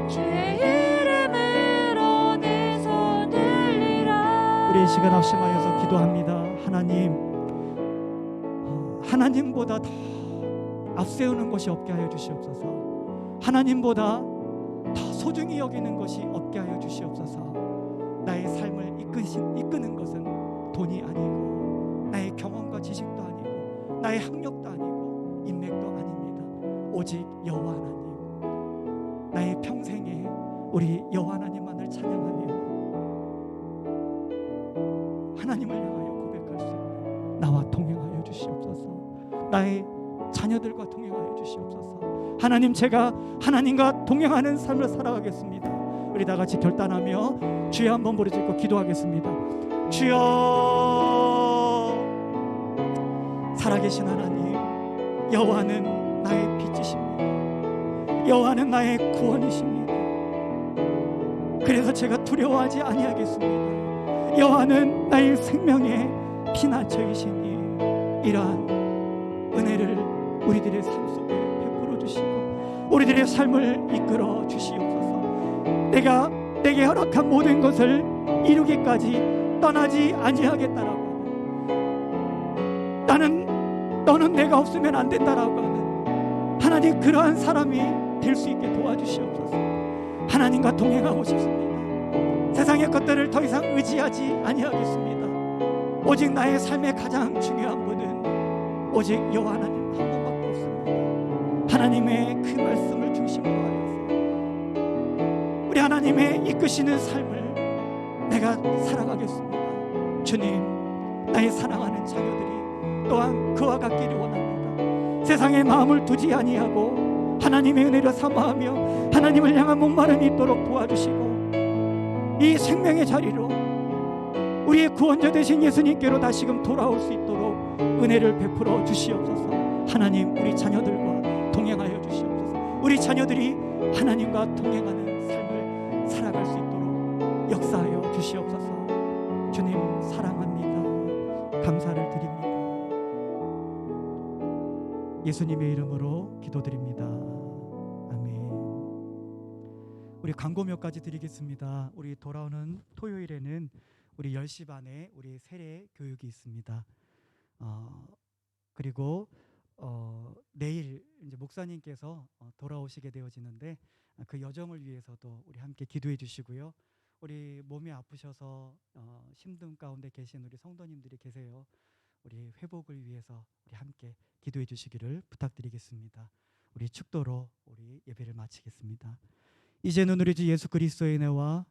주의 이름으로 내 손 들리라. 우리 이 시간 합심하여서 기도합니다. 하나님보다 더 앞세우는 것이 없게 하여 주시옵소서. 하나님보다 더 소중히 여기는 것이 없게 하여 주시옵소서. 나의 삶을 이끄는 것은 돈이 아니고 나의 경험과 지식도 아니고 나의 학력도 아니고 인맥도 아닙니다. 오직 여호와 하나님. 나의 평생에 우리 여호와 하나님만을 찬양하며 하나님을 향하여 고백할 수 있는 나와 동행하여 주시옵소서. 나의 자녀들과 동행하여 주시옵소서. 하나님, 제가 하나님과 동행하는 삶을 살아가겠습니다. 우리 다 같이 결단하며 주여 한번 부르짖고 기도하겠습니다. 주여, 살아계신 하나님, 여호와는 나의 빛이십니다. 여호와는 나의 구원이십니다. 그래서 제가 두려워하지 아니하겠습니다. 여호와는 나의 생명의 피난처이시니 이러한 은혜를 우리들의 삶 속에 베풀어 주시고 우리들의 삶을 이끌어 주시옵소서. 내가 내게 허락한 모든 것을 이루기까지 떠나지 아니하겠다라고 하는, 너는 내가 없으면 안 된다라고 하는 하나님, 그러한 사람이 될 수 있게 도와주시옵소서. 하나님과 동행하고 싶습니다. 세상의 것들을 더 이상 의지하지 아니하겠습니다. 오직 나의 삶의 가장 중요한 분은 오직 여호와 하나님 한 분밖에 없습니다. 하나님의 그 말씀을 중심으로 하여서 우리 하나님의 이끄시는 삶을 내가 살아가겠습니다. 주님, 나의 사랑하는 자녀들이 또한 그와 같기를 원합니다. 세상에 마음을 두지 아니하고 하나님의 은혜를 사모하며 하나님을 향한 목마름이 있도록 도와주시고 이 생명의 자리로 우리의 구원자 되신 예수님께로 다시금 돌아올 수 있도록 은혜를 베풀어 주시옵소서. 하나님, 우리 자녀들과 동행하여 주시옵소서. 우리 자녀들이 하나님과 동행하는 삶을 살아갈 수 있도록 역사하여 주시옵소서. 주님, 사랑합니다. 감사를 드립니다. 예수님의 이름으로 기도드립니다. 아멘. 우리 광고 몇 가지 드리겠습니다. 우리 돌아오는 토요일에는 우리 10시 반에 우리 세례 교육이 있습니다. 그리고 내일 이제 목사님께서 돌아오시게 되어지는데 그 여정을 위해서도 우리 함께 기도해 주시고요. 우리 몸이 아프셔서 힘든 가운데 계신 우리 성도님들이 계세요. 우리 회복을 위해서 우리 함께 기도해 주시기를 부탁드리겠습니다. 우리 축도로 우리 예배를 마치겠습니다. 이제는 우리 주 예수 그리스도의 은혜와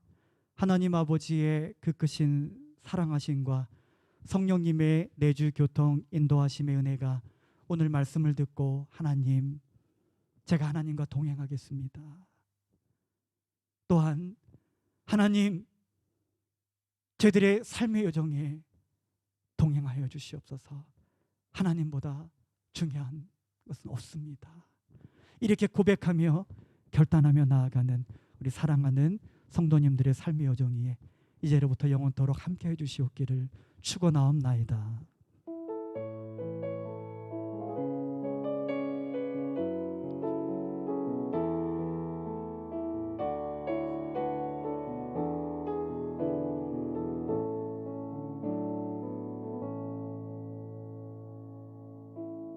하나님 아버지의 그 크신 사랑하심과 성령님의 내주 교통 인도하심의 은혜가 오늘 말씀을 듣고 하나님, 제가 하나님과 동행하겠습니다. 또한 하나님, 저희들의 삶의 여정에 동행하여 주시옵소서. 하나님보다 중요한 것은 없습니다. 이렇게 고백하며 결단하며 나아가는 우리 사랑하는 성도님들의 삶의 여정이 이제로부터 영원토록 함께해 주시옵기를 축원하옵나이다.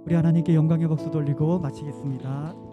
우리 하나님께 영광의 박수 돌리고 마치겠습니다.